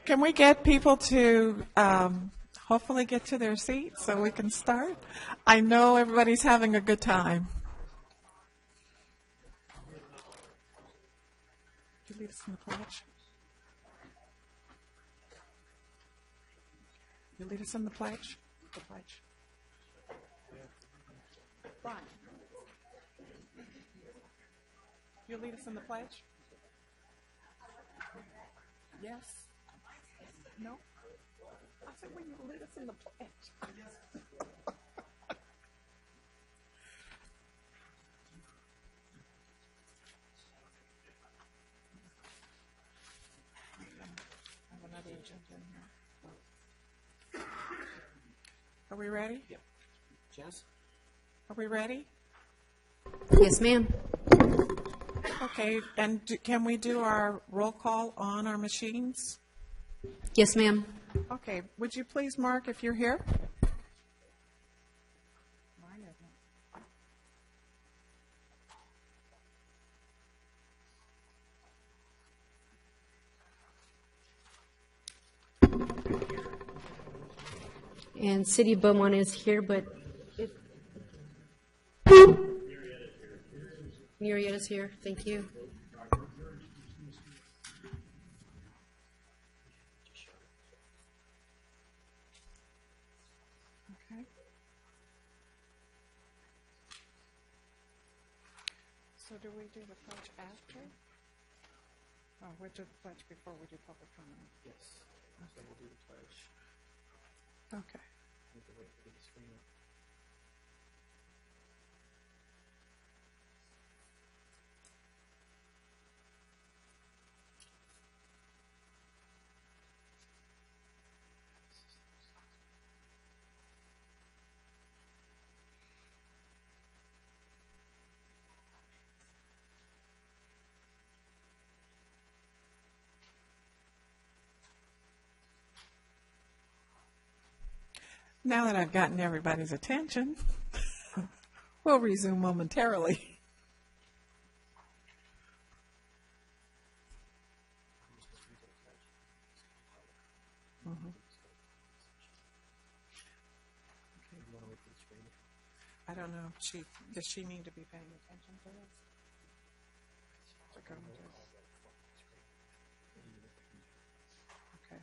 Can we get people to hopefully get to their seats so we can start? I know everybody's having a good time. You lead us in the pledge. You lead us in the pledge. The pledge. Brian. You lead us in the pledge. Yes. No? I said, will you lead us in the pledge? I have another agenda in here. Are we ready? Yep. Jess? Are we ready? Yes, ma'am. Okay, and can we do our roll call on our machines? Yes, ma'am. Okay, would you please mark if you're here? Mine isn't. And City of Beaumont is here, but Murrieta's here. Thank you. Okay. So do we do the pledge after? Oh, we do the pledge before we do public comment. Yes. So we'll do the pledge. Okay. We can wait for the screen up. Now that I've gotten everybody's attention, we'll resume momentarily. I don't know. Does she need to be paying attention to this? To go into- Okay.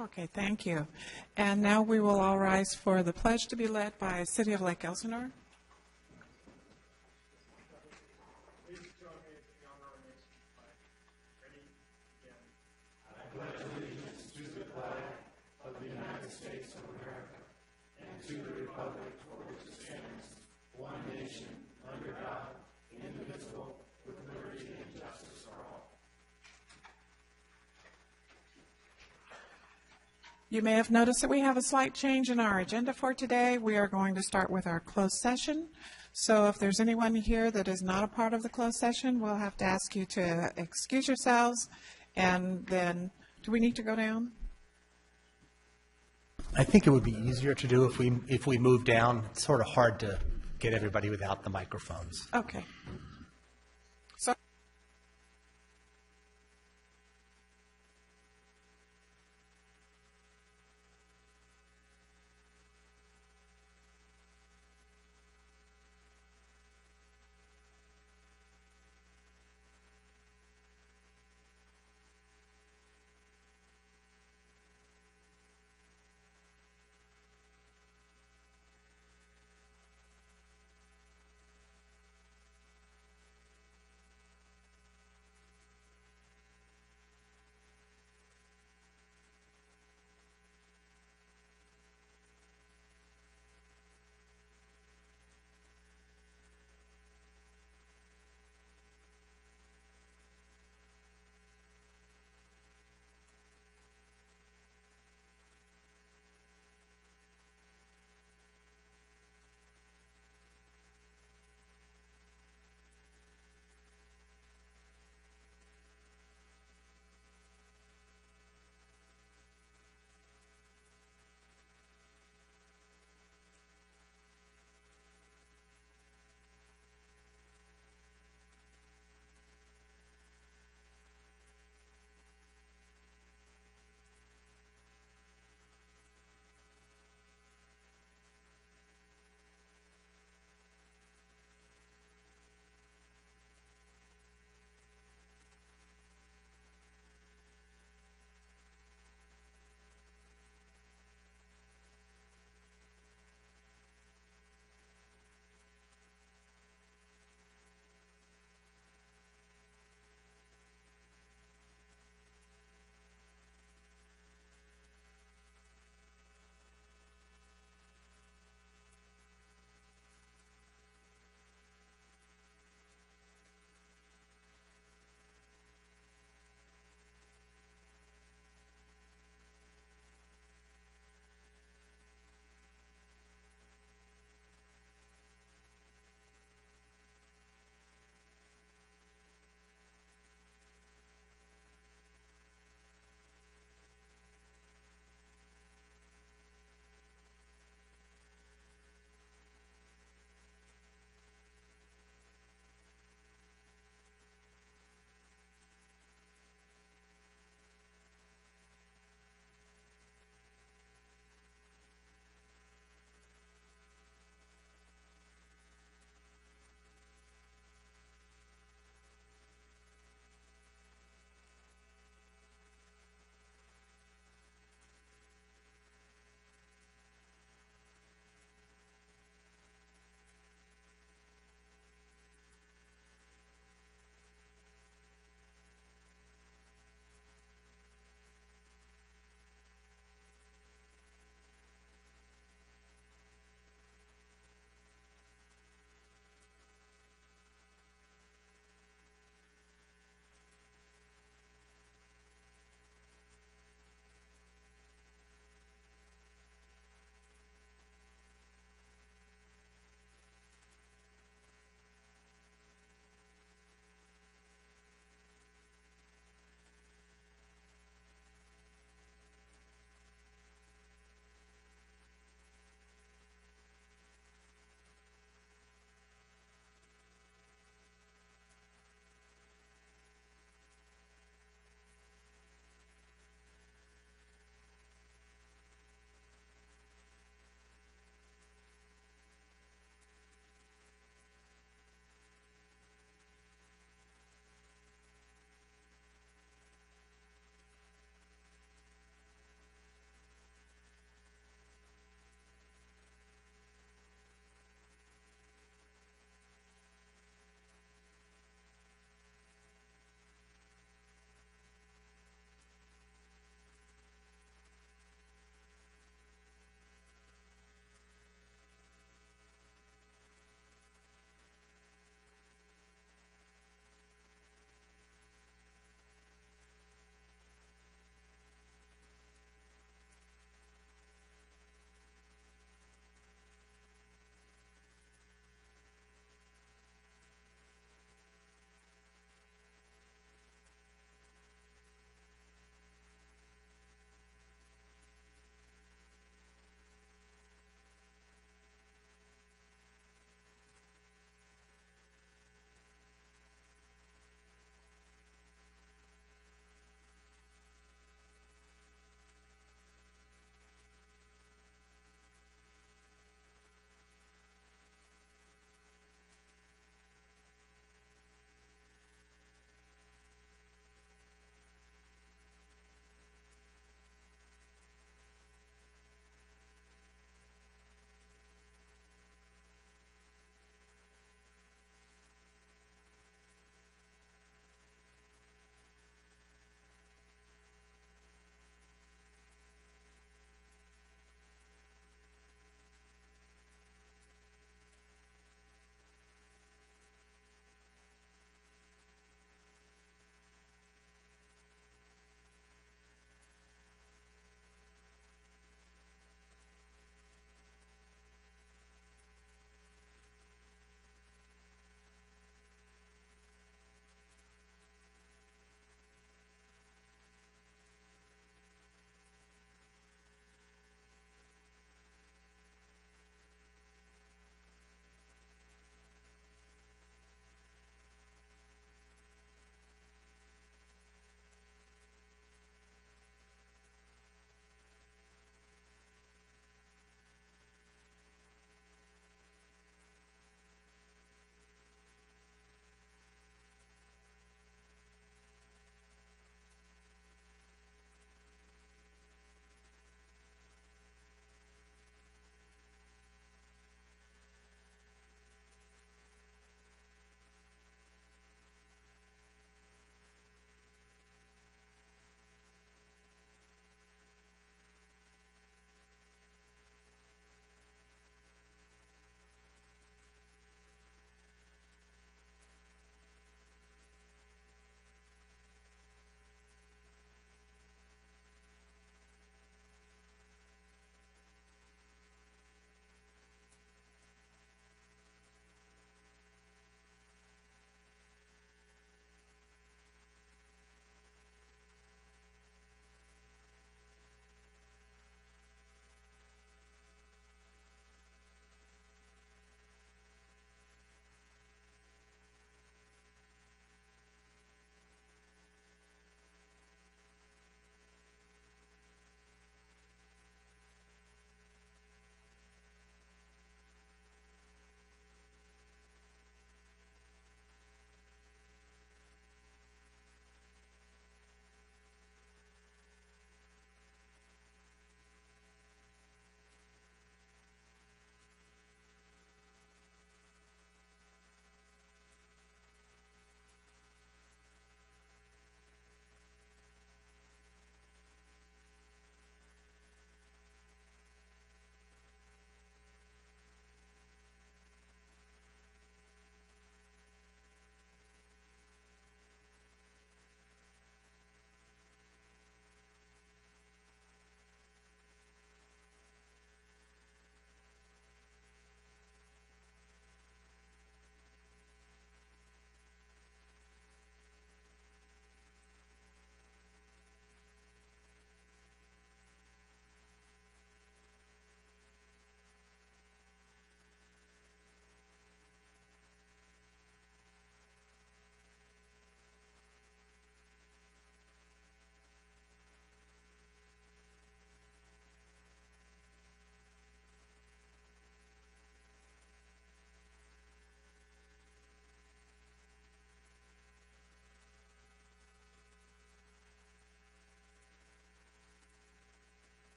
Okay, thank you. And now we will all rise for the pledge to be led by City of Lake Elsinore. You may have noticed that we have a slight change in our agenda for today. We are going to start with our closed session. So if there's anyone here that is not a part of the closed session, we'll have to ask you to excuse yourselves. And then, do we need to go down? I think it would be easier to do if we move down. It's sort of hard to get everybody without the microphones. Okay. So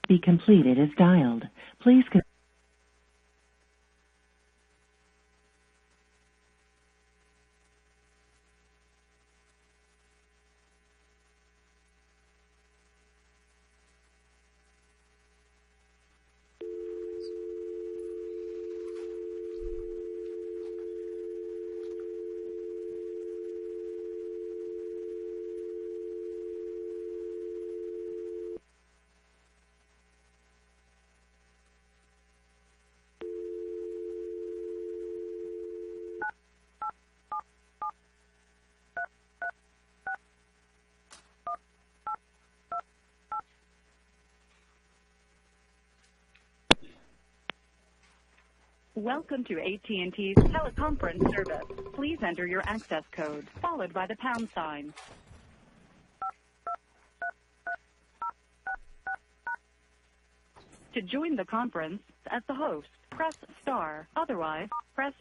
be completed as dialed. Please Welcome to AT&T's teleconference service. Please enter your access code, followed by the pound sign. To join the conference as the host, press star. Otherwise, press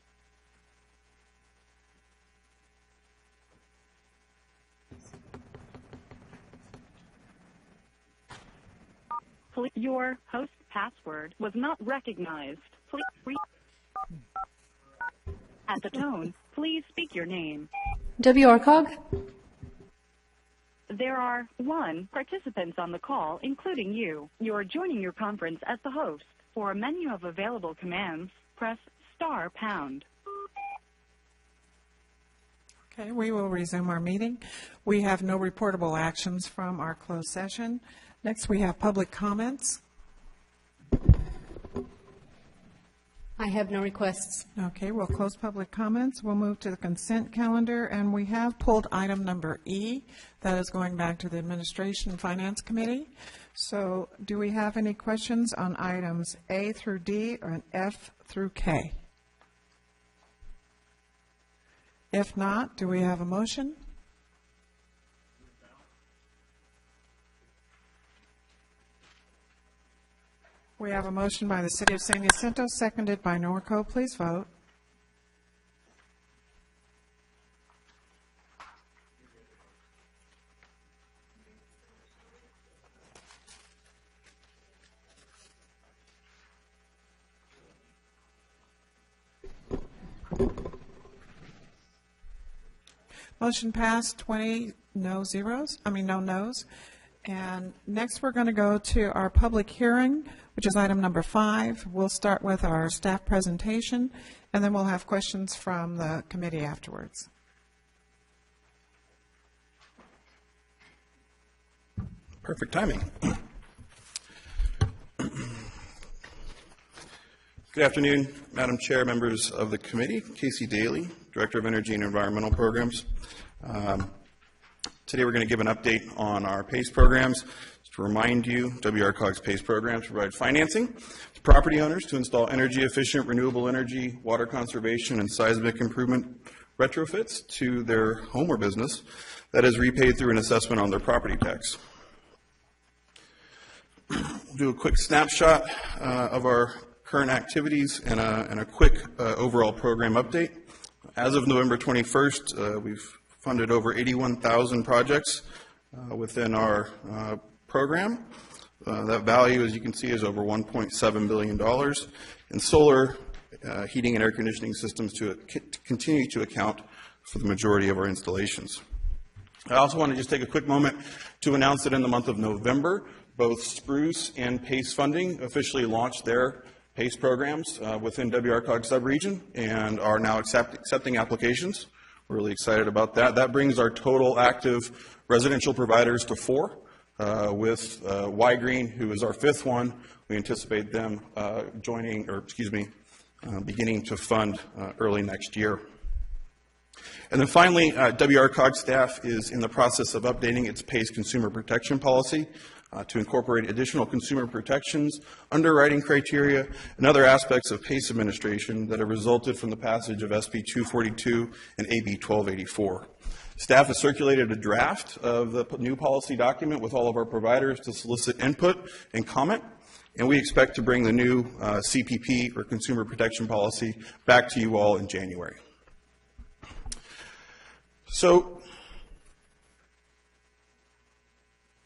your host password was not recognized. Please at the tone, please speak your name. WRCOG? There are 1 participants on the call, including you. You're joining your conference as the host. For a menu of available commands, press star pound. Okay, we will resume our meeting. We have no reportable actions from our closed session. Next, we have public comments. I have no requests. Okay, we'll close public comments. We'll move to the consent calendar, and we have pulled item number E. That is going back to the Administration and Finance Committee. So do we have any questions on items A through D or F through K? If not, do we have a motion? We have a motion by the City of San Jacinto, seconded by Norco. Please vote. Motion passed, 20 no nos. And next, we're going to go to our public hearing, which is item number 5. We'll start with our staff presentation, and then we'll have questions from the committee afterwards. Perfect timing. Good afternoon, Madam Chair, members of the committee. Casey Daly, Director of Energy and Environmental Programs. Today we're going to give an update on our PACE programs. Just to remind you, WRCOG's PACE programs provide financing to property owners to install energy-efficient renewable energy, water conservation, and seismic improvement retrofits to their home or business that is repaid through an assessment on their property tax. We'll do a quick snapshot of our current activities and a quick overall program update. As of November 21st, we've funded over 81,000 projects within our program. That value, as you can see, is over $1.7 billion. And solar heating and air conditioning systems to continue to account for the majority of our installations. I also want to just take a quick moment to announce that in the month of November, both Spruce and PACE Funding officially launched their PACE programs within WRCOG subregion and are now accepting applications. We're really excited about that. That brings our total active residential providers to 4, with Y-Green, who is our 5th one. We anticipate them beginning to fund early next year. And then finally, WRCOG staff is in the process of updating its PACE consumer protection policy to incorporate additional consumer protections, underwriting criteria, and other aspects of PACE administration that have resulted from the passage of SB 242 and AB 1284. Staff has circulated a draft of the new policy document with all of our providers to solicit input and comment, and we expect to bring the new CPP, or Consumer Protection Policy, back to you all in January. So,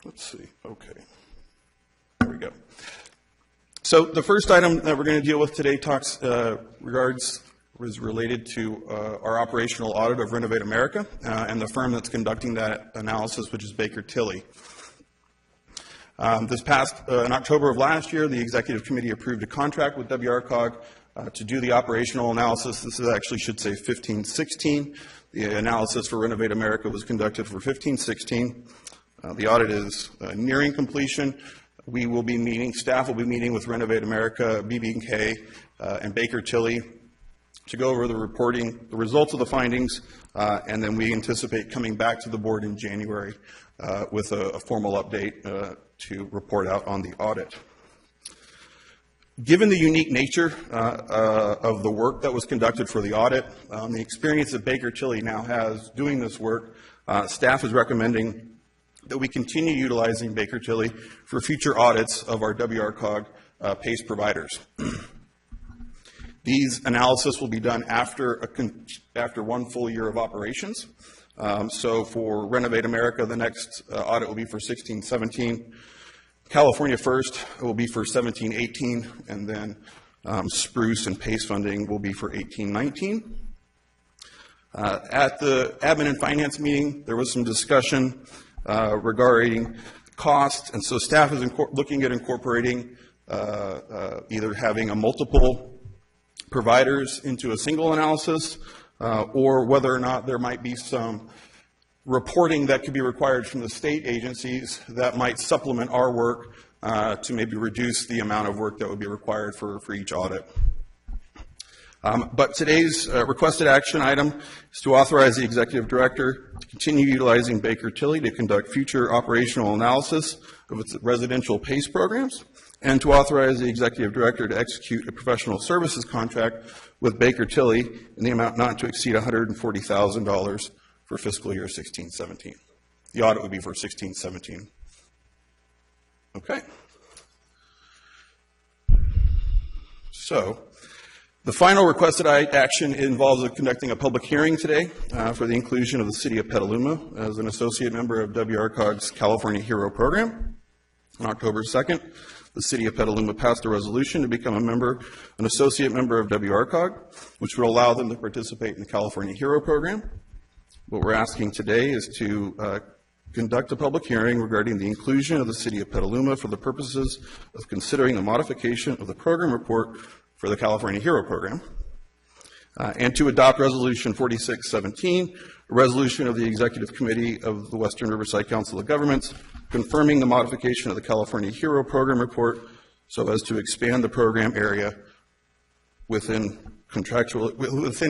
let's see, okay, there we go. So the first item that we're going to deal with today was related to our operational audit of Renovate America and the firm that's conducting that analysis, which is Baker Tilly. In October of last year, the Executive Committee approved a contract with WRCOG to do the operational analysis. This is actually should say 15-16. The analysis for Renovate America was conducted for 15-16. The audit is nearing completion. We will be meeting, staff will be meeting with Renovate America, BB&K, and Baker Tilly to go over the results of the findings, and then we anticipate coming back to the board in January with a formal update to report out on the audit. Given the unique nature of the work that was conducted for the audit, the experience that Baker Tilly now has doing this work, staff is recommending that we continue utilizing Baker Tilly for future audits of our WRCOG PACE providers. These analysis will be done after one full year of operations. So for Renovate America, the next audit will be for 16-17. California First will be for 17-18, and then Spruce and PACE funding will be for 18-19. At the Admin and Finance meeting, there was some discussion regarding cost, and so staff is looking at incorporating either having a multiple providers into a single analysis, or whether or not there might be some reporting that could be required from the state agencies that might supplement our work to maybe reduce the amount of work that would be required for each audit. But today's requested action item is to authorize the Executive Director to continue utilizing Baker Tilly to conduct future operational analysis of its residential PACE programs, and to authorize the Executive Director to execute a professional services contract with Baker Tilly in the amount not to exceed $140,000 for fiscal year 16-17. The audit would be for 16-17. Okay. So, the final requested action involves conducting a public hearing today for the inclusion of the City of Petaluma as an associate member of WRCOG's California Hero Program. On October 2nd, the City of Petaluma passed a resolution to become an associate member of WRCOG, which would allow them to participate in the California Hero Program. What we're asking today is to conduct a public hearing regarding the inclusion of the City of Petaluma for the purposes of considering the modification of the program report for the California Hero Program, and to adopt Resolution 4617, a resolution of the Executive Committee of the Western Riverside Council of Governments confirming the modification of the California Hero Program report so as to expand the program area within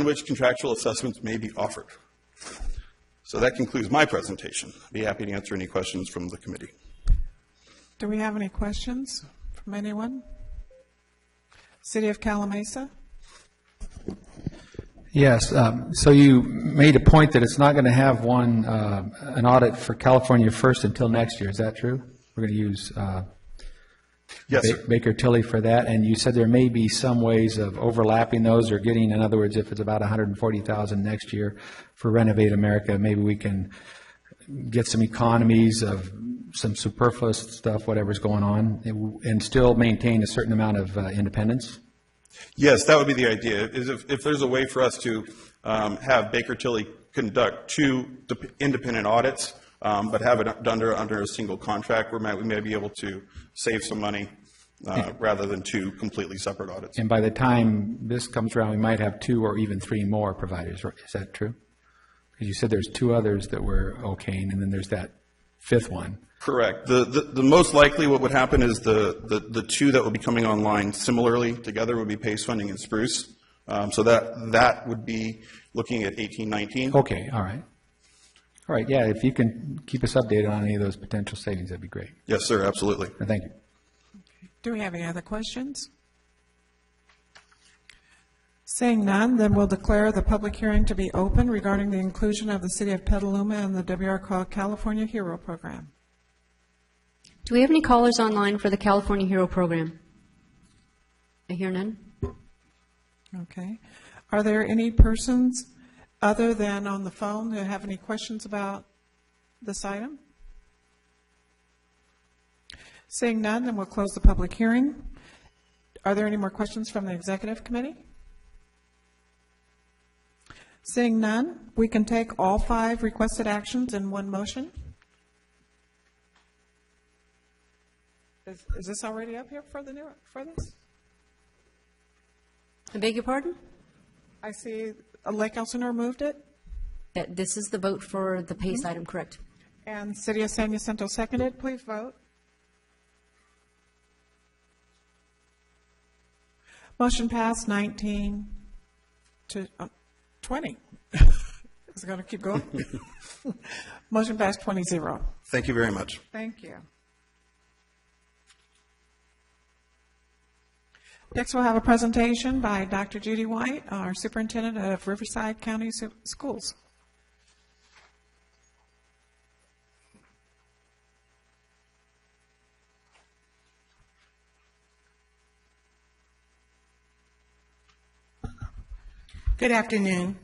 which contractual assessments may be offered. So that concludes my presentation. I'd be happy to answer any questions from the committee. Do we have any questions from anyone? City of Calamasa? Yes. So you made a point that it's not going to have an audit for California First until next year. Is that true? We're going to use Yes, sir. Baker Tilly for that, and you said there may be some ways of overlapping those or getting, in other words, if it's about $140,000 next year for Renovate America, maybe we can get some economies of some superfluous stuff, whatever's going on, and still maintain a certain amount of independence? Yes, that would be the idea. Is if there's a way for us to have Baker Tilly conduct two independent audits, but have it under a single contract, we may be able to save some money rather than two completely separate audits. And by the time this comes around, we might have 2 or even 3 more providers. Is that true? Because you said there's 2 others that were okaying, and then there's that 5th one. Correct. The most likely what would happen is the 2 that would be coming online similarly together would be PACE funding and Spruce. So that would be looking at 18-19. Okay, all right. All right, yeah, if you can keep us updated on any of those potential savings, that'd be great. Yes, sir, absolutely. Thank you. Do we have any other questions? Seeing none, then we'll declare the public hearing to be open regarding the inclusion of the City of Petaluma in the WRCOG California Hero Program. Do we have any callers online for the California Hero Program? I hear none. Okay. Are there any persons other than on the phone who have any questions about this item? Seeing none, then we'll close the public hearing. Are there any more questions from the executive committee? Seeing none, we can take all 5 requested actions in one motion. Is this already up here for this? I beg your pardon? I see Lake Elsinore moved it, This is the vote for the PACE item, correct? and City of San Jacinto seconded. Please vote. Motion passed 19 to 20. Is it going to keep going? Motion passed 20-0. Thank you very much. Thank you. Next, we'll have a presentation by Dr. Judy White, our Superintendent of Riverside County Schools. Good afternoon.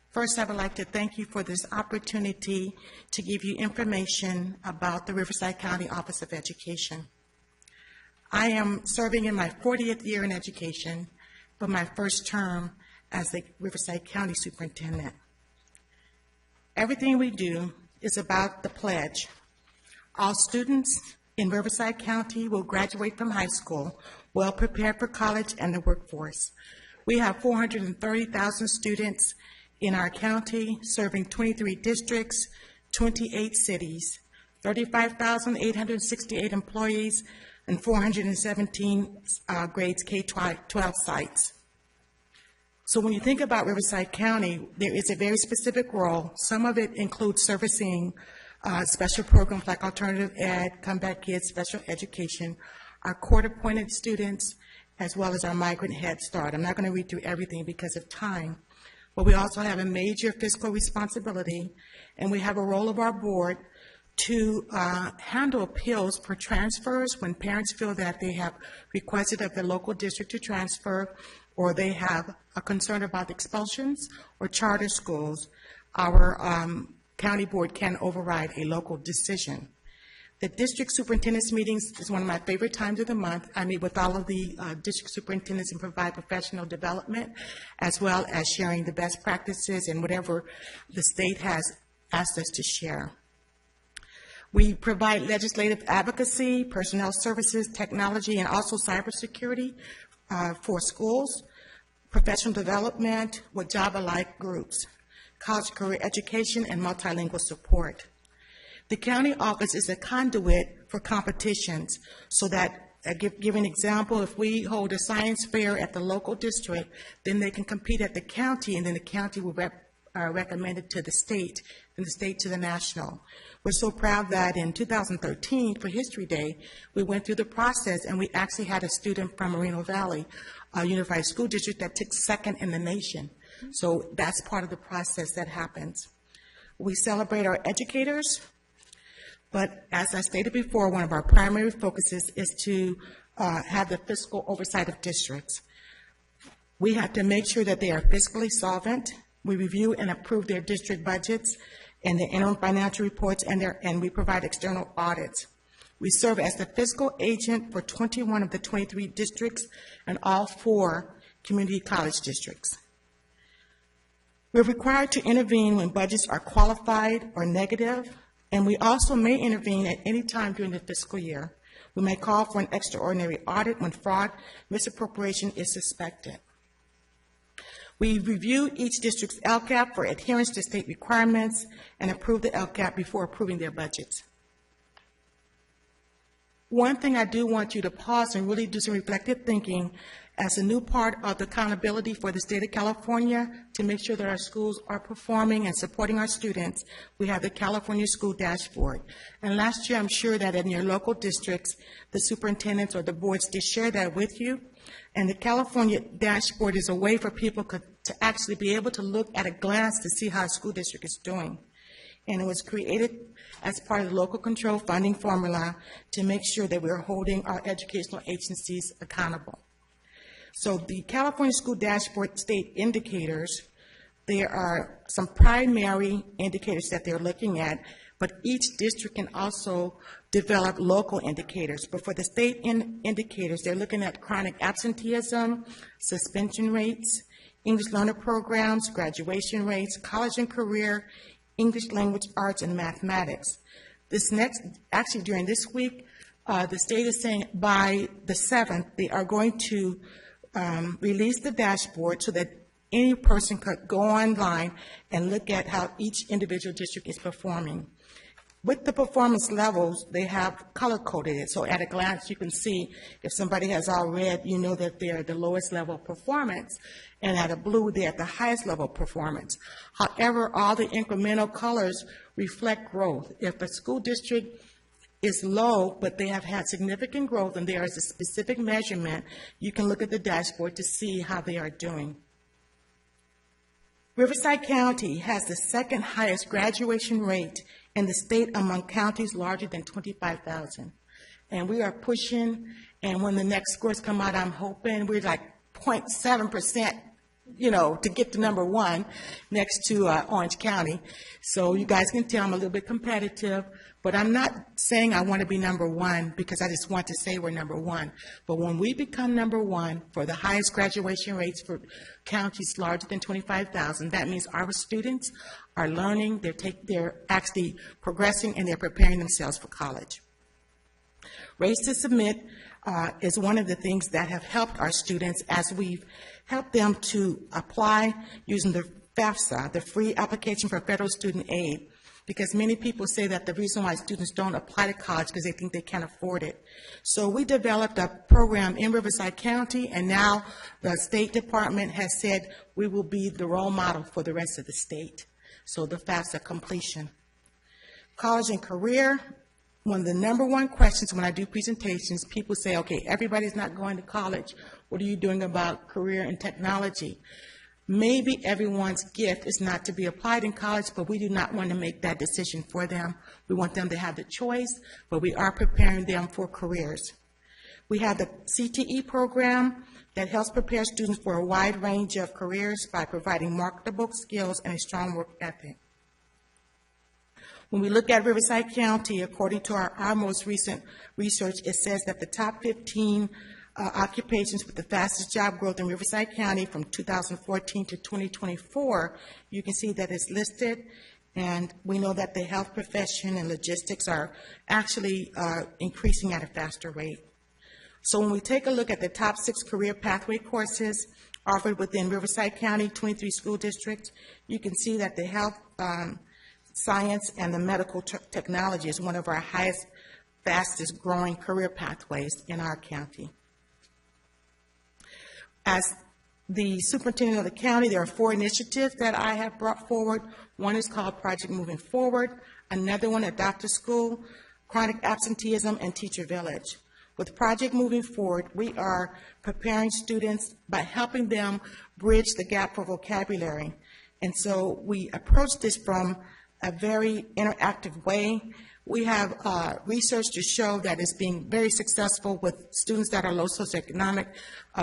First, I would like to thank you for this opportunity to give you information about the Riverside County Office of Education. I am serving in my 40th year in education, but my first term as the Riverside County Superintendent. Everything we do is about the pledge. All students in Riverside County will graduate from high school well prepared for college and the workforce. We have 430,000 students in our county, serving 23 districts, 28 cities, 35,868 employees, and 417 grades K-12 sites. So when you think about Riverside County, there is a very specific role. Some of it includes servicing special programs like alternative ed, comeback kids, special education, our court-appointed students, as well as our migrant Head Start. I'm not going to read through everything because of time, but we also have a major fiscal responsibility, and we have a role of our board to handle appeals for transfers when parents feel that they have requested of the local district to transfer, or they have a concern about expulsions or charter schools. Our county board can override a local decision. The district superintendent's meetings is one of my favorite times of the month. I meet with all of the district superintendents and provide professional development, as well as sharing the best practices and whatever the state has asked us to share. We provide legislative advocacy, personnel services, technology, and also cybersecurity for schools, professional development with Java-like groups, college career education, and multilingual support. The county office is a conduit for competitions so that, give an example, if we hold a science fair at the local district, then they can compete at the county, and then the county will recommend it to the state, and the state to the national. We're so proud that in 2013, for History Day, we went through the process, and we actually had a student from Moreno Valley Unified School District that took second in the nation. So that's part of the process that happens. We celebrate our educators. But as I stated before, one of our primary focuses is to have the fiscal oversight of districts. We have to make sure that they are fiscally solvent. We review and approve their district budgets and the interim financial reports, and we provide external audits. We serve as the fiscal agent for 21 of the 23 districts and all 4 community college districts. We're required to intervene when budgets are qualified or negative, and we also may intervene at any time during the fiscal year. We may call for an extraordinary audit when fraud, misappropriation is suspected. We review each district's LCAP for adherence to state requirements and approve the LCAP before approving their budgets. One thing I do want you to pause and really do some reflective thinking as a new part of the accountability for the state of California to make sure that our schools are performing and supporting our students. We have the California School Dashboard. And last year, I'm sure that in your local districts, the superintendents or the boards did share that with you. And the California Dashboard is a way for people to actually be able to look at a glance to see how a school district is doing. And it was created as part of the local control funding formula to make sure that we're holding our educational agencies accountable. So the California School Dashboard state indicators, there are some primary indicators that they're looking at, but each district can also develop local indicators. But for the state indicators, they're looking at chronic absenteeism, suspension rates, English learner programs, graduation rates, college and career, English language arts, and mathematics. Actually during this week, the state is saying by the 7th, they are going to release the dashboard so that any person could go online and look at how each individual district is performing. With the performance levels, they have color-coded it, so at a glance you can see if somebody has all red, you know that they're at the lowest level of performance, and at a blue, they're at the highest level of performance. However, all the incremental colors reflect growth. If a school district is low, but they have had significant growth and there is a specific measurement, you can look at the dashboard to see how they are doing. Riverside County has the second highest graduation rate in the state among counties larger than 25,000. And we are pushing, and when the next scores come out, I'm hoping we're like 0.7%, to get to number 1 next to Orange County. So you guys can tell I'm a little bit competitive, but I'm not saying I want to be number 1 because I just want to say we're number 1. But when we become number 1 for the highest graduation rates for counties larger than 25,000, that means our students are learning, they're actually progressing, and they're preparing themselves for college. Race to Submit is one of the things that have helped our students as we've helped them to apply using the FAFSA, the Free Application for Federal Student Aid, because many people say that the reason why students don't apply to college because they think they can't afford it. So we developed a program in Riverside County, and now the State Department has said we will be the role model for the rest of the state. So the FAFSA completion. College and career. One of the number 1 questions when I do presentations, people say, okay, everybody's not going to college. What are you doing about career and technology? Maybe everyone's gift is not to be applied in college, but we do not want to make that decision for them. We want them to have the choice, but we are preparing them for careers. We have the CTE program that helps prepare students for a wide range of careers by providing marketable skills and a strong work ethic. When we look at Riverside County, according to our most recent research, it says that the top 15 occupations with the fastest job growth in Riverside County from 2014 to 2024, you can see that it's listed, and we know that the health profession and logistics are actually increasing at a faster rate. So when we take a look at the top 6 career pathway courses offered within Riverside County, 23 school districts, you can see that the health science and the medical technology is one of our highest, fastest growing career pathways in our county. As the superintendent of the county, there are 4 initiatives that I have brought forward. One is called Project Moving Forward, another one, Adopt a School, Chronic Absenteeism, and Teacher Village. With Project Moving Forward, we are preparing students by helping them bridge the gap for vocabulary. And so we approach this from a very interactive way. We have research to show that it's being very successful with students that are low socioeconomic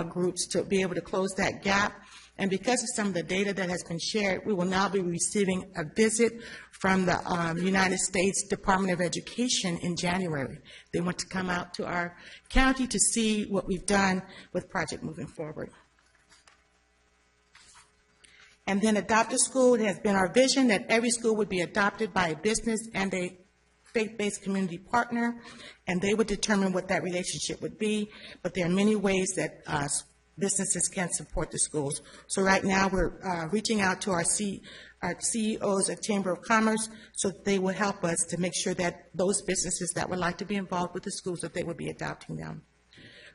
groups to be able to close that gap. And because of some of the data that has been shared, we will now be receiving a visit from the United States Department of Education in January. They want to come out to our county to see what we've done with Project Moving Forward. And then Adopt a School. It has been our vision that every school would be adopted by a business and a faith-based community partner, and they would determine what that relationship would be. But there are many ways that businesses can support the schools. So right now we're reaching out to our CEOs at Chamber of Commerce so that they will help us to make sure that those businesses that would like to be involved with the schools, that they would be adopting them.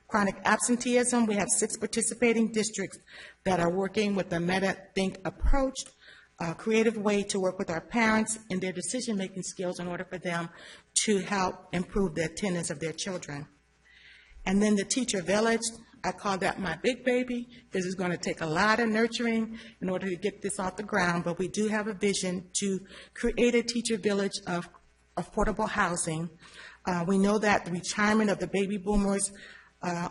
Chronic absenteeism, we have 6 participating districts that are working with the meta-think approach, a creative way to work with our parents and their decision-making skills in order for them to help improve the attendance of their children. And then the Teacher Village, I call that my big baby, because it's going to take a lot of nurturing in order to get this off the ground, but we do have a vision to create a teacher village of affordable housing. We know that the retirement of the baby boomers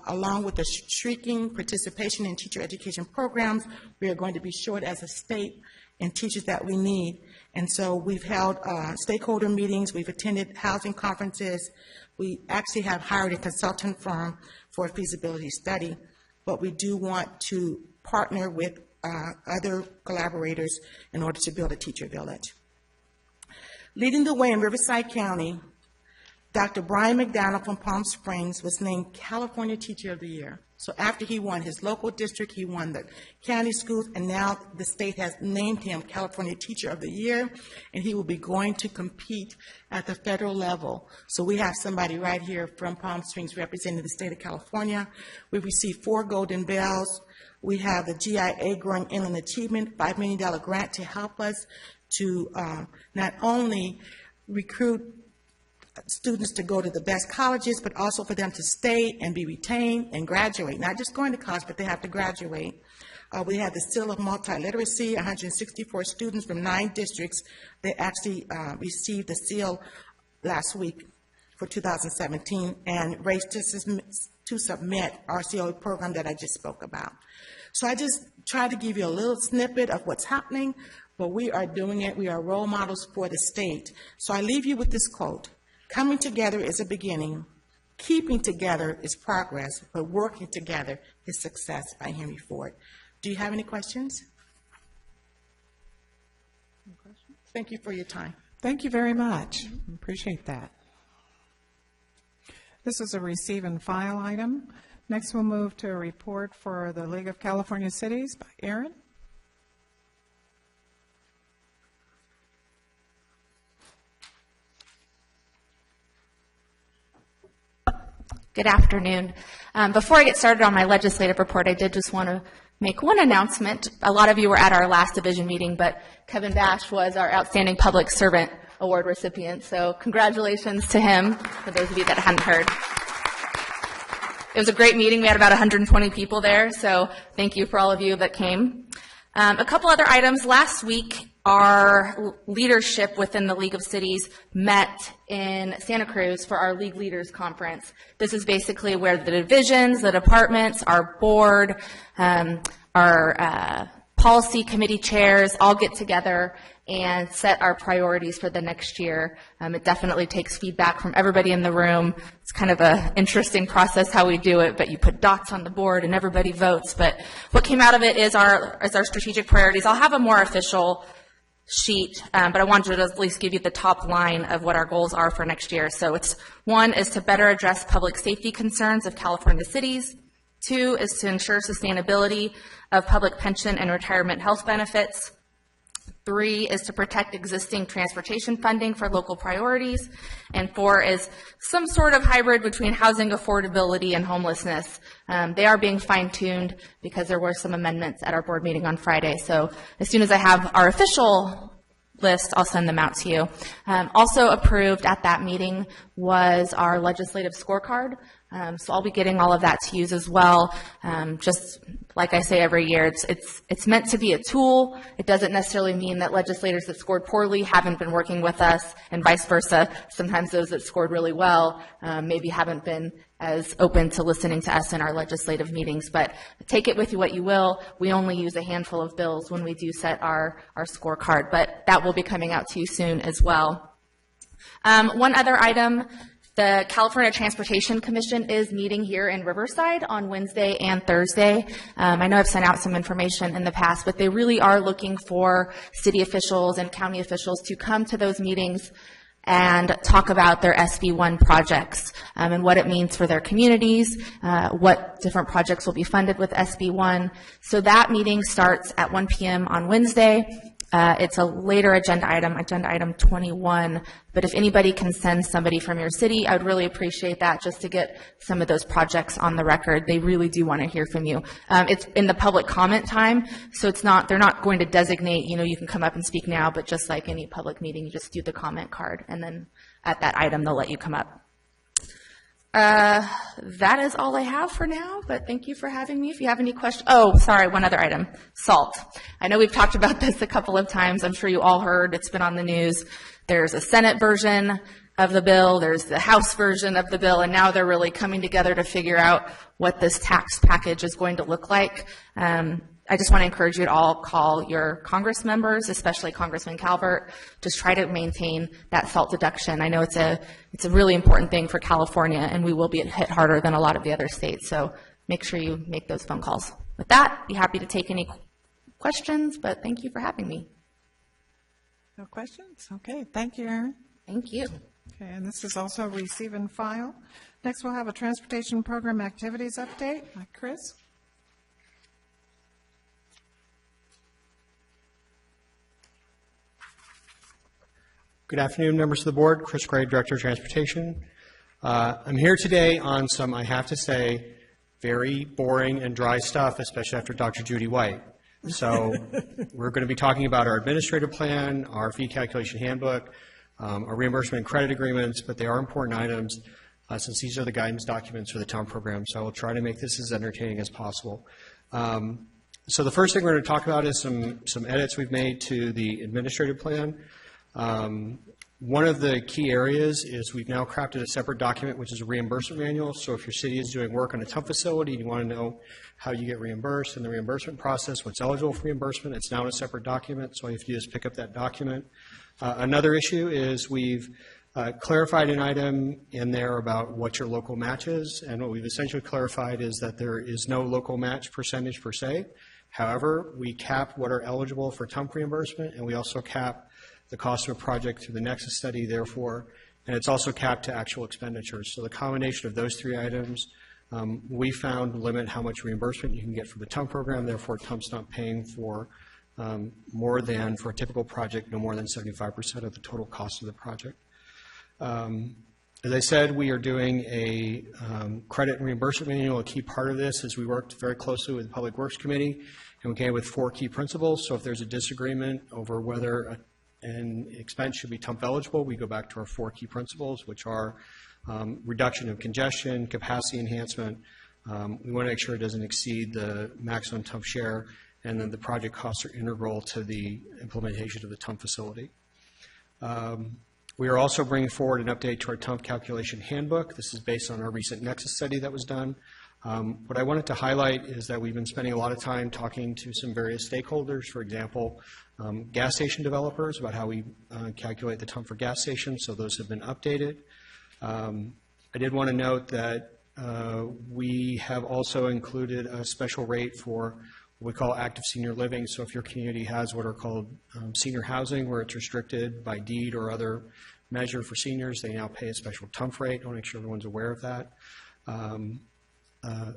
along with the shrinking participation in teacher education programs, we are going to be short as a state, and teachers that we need. And so we've held stakeholder meetings, we've attended housing conferences, we actually have hired a consultant firm for a feasibility study, but we do want to partner with other collaborators in order to build a teacher village. Leading the way in Riverside County, Dr. Brian McDonald from Palm Springs was named California Teacher of the Year. So after he won his local district, he won the county schools, and now the state has named him California Teacher of the Year, and he will be going to compete at the federal level. So we have somebody right here from Palm Springs representing the state of California. We received 4 Golden Bells. We have the GIA Growing Inland Achievement $5 million grant to help us to not only recruit students to go to the best colleges, but also for them to stay and be retained and graduate, not just going to college, but they have to graduate. We had the Seal of Multiliteracy, 164 students from 9 districts. They actually received the seal last week for 2017 and raised to submit our COE program that I just spoke about. So I just tried to give you a little snippet of what's happening, but we are doing it. We are role models for the state. So I leave you with this quote: "Coming together is a beginning. Keeping together is progress, but working together is success," by Henry Ford. Do you have any questions? Thank you for your time. Thank you very much. Appreciate that. This is a receive and file item. Next, we'll move to a report for the League of California Cities by Aaron. Good afternoon. Before I get started on my legislative report, I did just want to make one announcement. A lot of you were at our last division meeting, but Kevin Bash was our Outstanding Public Servant Award recipient, so congratulations to him, for those of you that hadn't heard. It was a great meeting. We had about 120 people there, so thank you for all of you that came. A couple other items. Last week, our leadership within the League of Cities met in Santa Cruz for our League Leaders Conference. This is basically where the divisions, the departments, our board, our policy committee chairs all get together and set our priorities for the next year. It definitely takes feedback from everybody in the room. It's kind of an interesting process how we do it, but you put dots on the board and everybody votes. But what came out of it is our strategic priorities. I'll have a more official sheet, but I wanted to at least give you the top line of what our goals are for next year. So it's 1 is to better address public safety concerns of California cities. 2 is to ensure sustainability of public pension and retirement health benefits. 3 is to protect existing transportation funding for local priorities. And 4 is some sort of hybrid between housing affordability and homelessness. They are being fine-tuned because there were some amendments at our board meeting on Friday. So as soon as I have our official list, I'll send them out to you. Also approved at that meeting was our legislative scorecard. So I'll be getting all of that to use as well. Just like I say every year, it's meant to be a tool. It doesn't necessarily mean that legislators that scored poorly haven't been working with us, and vice versa. Sometimes those that scored really well maybe haven't been as open to listening to us in our legislative meetings. But take it with you what you will. We only use a handful of bills when we do set our scorecard, but that will be coming out to you soon as well. One other item. The California Transportation Commission is meeting here in Riverside on Wednesday and Thursday. I know I've sent out some information in the past, but they really are looking for city officials and county officials to come to those meetings and talk about their SB1 projects and what it means for their communities, what different projects will be funded with SB1. So that meeting starts at 1 p.m. on Wednesday. It's a later agenda item 21, but if anybody can send somebody from your city, I would really appreciate that, just to get some of those projects on the record. They really do want to hear from you. It's in the public comment time, so they're not going to designate, you can come up and speak now, but just like any public meeting, you just do the comment card, and then at that item, they'll let you come up. That is all I have for now, but thank you for having me. If you have any questions, sorry, one other item, SALT. I know we've talked about this a couple of times. I'm sure you all heard, it's been on the news. There's a Senate version of the bill, there's the House version of the bill, and now they're really coming together to figure out what this tax package is going to look like. I just want to encourage you to all call your Congress members, especially Congressman Calvert. Just try to maintain that SALT deduction. I know it's a really important thing for California, and we will be hit harder than a lot of the other states. So make sure you make those phone calls. With that, be happy to take any questions, but thank you for having me. No questions? Okay, thank you, Erin. Thank you. Okay, and this is also receive and file. Next, we'll have a transportation program activities update by Chris. Good afternoon, members of the board. Chris Gray, Director of Transportation. I'm here today on some, I have to say, very boring and dry stuff, especially after Dr. Judy White. So we're going to be talking about our administrative plan, our fee calculation handbook, our reimbursement and credit agreements, but they are important items since these are the guidance documents for the TOM program. So I will try to make this as entertaining as possible. So the first thing we're going to talk about is some edits we've made to the administrative plan. One of the key areas is we've now crafted a separate document, which is a reimbursement manual. So if your city is doing work on a TUMP facility and you want to know how you get reimbursed in the reimbursement process, what's eligible for reimbursement, it's now in a separate document. So all you have to do is pick up that document. Another issue is we've clarified an item in there about what your local match is. And what we've essentially clarified is that there is no local match percentage per se. However, we cap what are eligible for TUMP reimbursement, and we also cap the cost of a project through the Nexus study, therefore, and it's also capped to actual expenditures. So the combination of those three items, we found limit how much reimbursement you can get for the TUMP program, therefore TUMP's not paying for more than, for a typical project, no more than 75% of the total cost of the project. As I said, we are doing a credit and reimbursement manual. A key part of this is we worked very closely with the Public Works Committee, and we came with 4 key principles. So if there's a disagreement over whether an expense should be TUMP eligible, we go back to our 4 key principles, which are reduction of congestion, capacity enhancement. We want to make sure it doesn't exceed the maximum TUMP share, and then the project costs are integral to the implementation of the TUMP facility. We are also bringing forward an update to our TUMP calculation handbook. This is based on our recent Nexus study that was done. What I wanted to highlight is that we've been spending a lot of time talking to some various stakeholders, for example, gas station developers, about how we calculate the TUMP for gas stations, so those have been updated. I did want to note that we have also included a special rate for what we call active senior living. So if your community has what are called senior housing, where it's restricted by deed or other measure for seniors, they now pay a special TUMP rate. I want to make sure everyone's aware of that.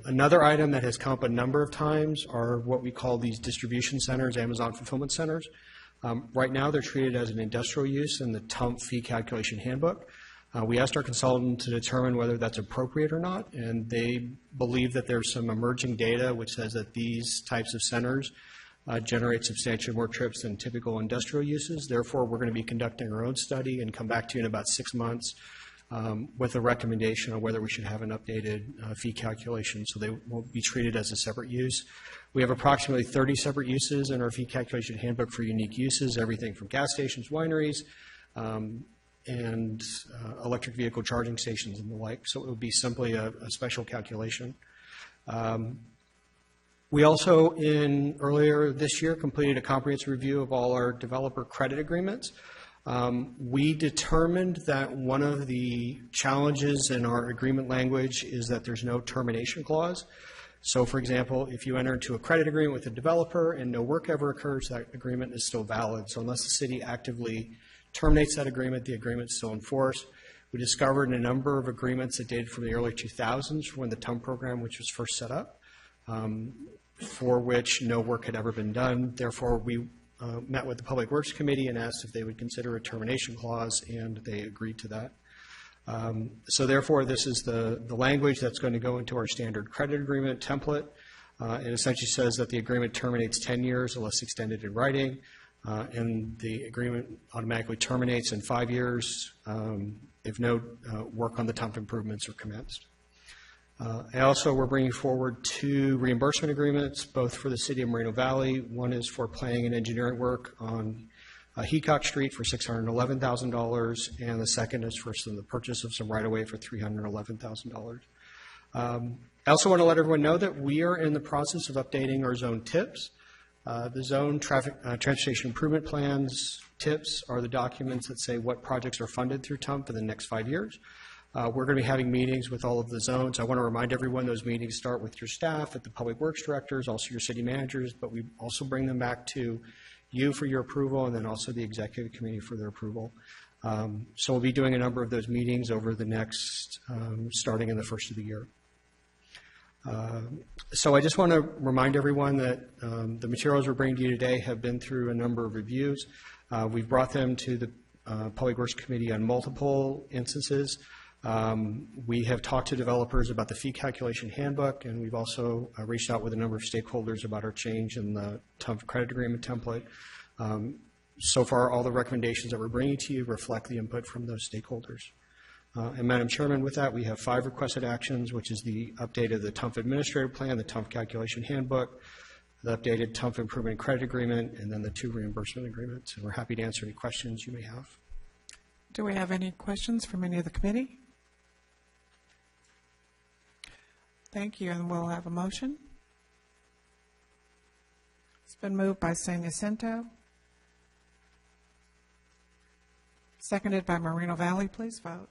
Another item that has come up a number of times are what we call these distribution centers, Amazon fulfillment centers. Right now, they're treated as an industrial use in the TUMP fee calculation handbook. We asked our consultant to determine whether that's appropriate or not, and they believe that there's some emerging data which says that these types of centers generate substantially more trips than typical industrial uses. Therefore, we're going to be conducting our own study and come back to you in about 6 months with a recommendation on whether we should have an updated fee calculation, so they won't be treated as a separate use. We have approximately 30 separate uses in our fee calculation handbook for unique uses, everything from gas stations, wineries, and electric vehicle charging stations and the like. So it would be simply a special calculation. We also, earlier this year, completed a comprehensive review of all our developer credit agreements. We determined that one of the challenges in our agreement language is that there's no termination clause. So, for example, if you enter into a credit agreement with a developer and no work ever occurs, that agreement is still valid. So unless the city actively terminates that agreement, the agreement is still in force. We discovered a number of agreements that dated from the early 2000s, from when the TUMP program, which was first set up, for which no work had ever been done. Therefore, we met with the Public Works Committee and asked if they would consider a termination clause, and they agreed to that. So therefore, this is the language that's going to go into our standard credit agreement template. It essentially says that the agreement terminates 10 years unless extended in writing, and the agreement automatically terminates in 5 years if no work on the TUMP improvements are commenced. And also, we're bringing forward 2 reimbursement agreements, both for the City of Moreno Valley. One is for planning and engineering work on Heacock Street for $611,000, and the second is for the purchase of some right-of-way for $311,000. I also want to let everyone know that we are in the process of updating our zone tips. The zone transportation improvement plans, TIPs, are the documents that say what projects are funded through TUMP for the next 5 years. We're going to be having meetings with all of the zones. I want to remind everyone those meetings start with your staff at the public works directors, also your city managers, but we also bring them back to you for your approval and then also the executive committee for their approval. So we'll be doing a number of those meetings over the next, starting in the first of the year. So I just want to remind everyone that the materials we're bringing to you today have been through a number of reviews. We've brought them to the Public Works Committee on multiple instances. We have talked to developers about the fee calculation handbook, and we've also reached out with a number of stakeholders about our change in the TUMP credit agreement template. So far, all the recommendations that we're bringing to you reflect the input from those stakeholders. And Madam Chairman, with that, we have 5 requested actions, which is the update of the TUMP administrative plan, the TUMP calculation handbook, the updated TUMP improvement credit agreement, and then the 2 reimbursement agreements. And we're happy to answer any questions you may have. Do we have any questions from any of the committee? Thank you, and we'll have a motion. It's been moved by San Jacinto. Seconded by Moreno Valley. Please vote.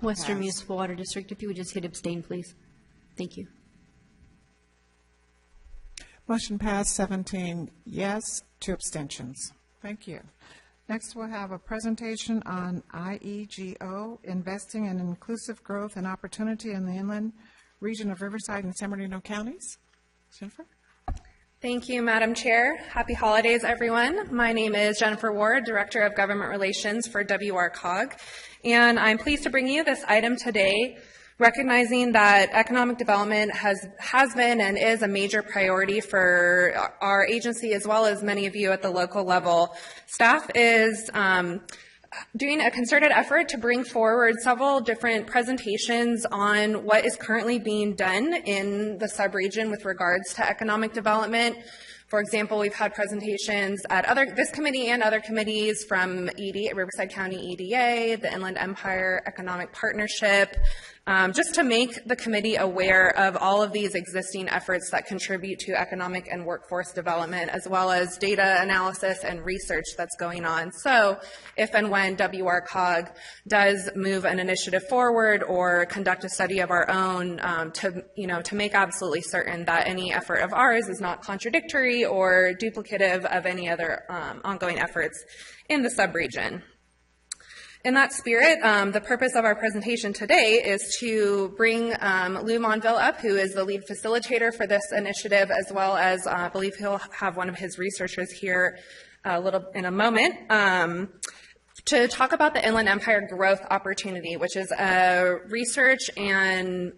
Western Municipal Water District, if you would just hit abstain, please. Thank you. Motion passed, 17 yes, 2 abstentions. Thank you. Next, we'll have a presentation on IEGO, Investing in Inclusive Growth and Opportunity in the Inland Region of Riverside and San Bernardino Counties. Jennifer? Thank you, Madam Chair. Happy holidays, everyone. My name is Jennifer Ward, Director of Government Relations for WRCOG, and I'm pleased to bring you this item today, recognizing that economic development has been and is a major priority for our agency as well as many of you at the local level. Staff is doing a concerted effort to bring forward several different presentations on what is currently being done in the subregion with regards to economic development. For example, we've had presentations at this committee and other committees from Riverside County EDA, the Inland Empire Economic Partnership, just to make the committee aware of all of these existing efforts that contribute to economic and workforce development, as well as data analysis and research that's going on. So if and when WRCOG does move an initiative forward or conduct a study of our own to make absolutely certain that any effort of ours is not contradictory or duplicative of any other ongoing efforts in the subregion. In that spirit, the purpose of our presentation today is to bring Lou Monville up, who is the lead facilitator for this initiative, as well as I believe he'll have one of his researchers here in a moment, to talk about the Inland Empire Growth Opportunity, which is a research and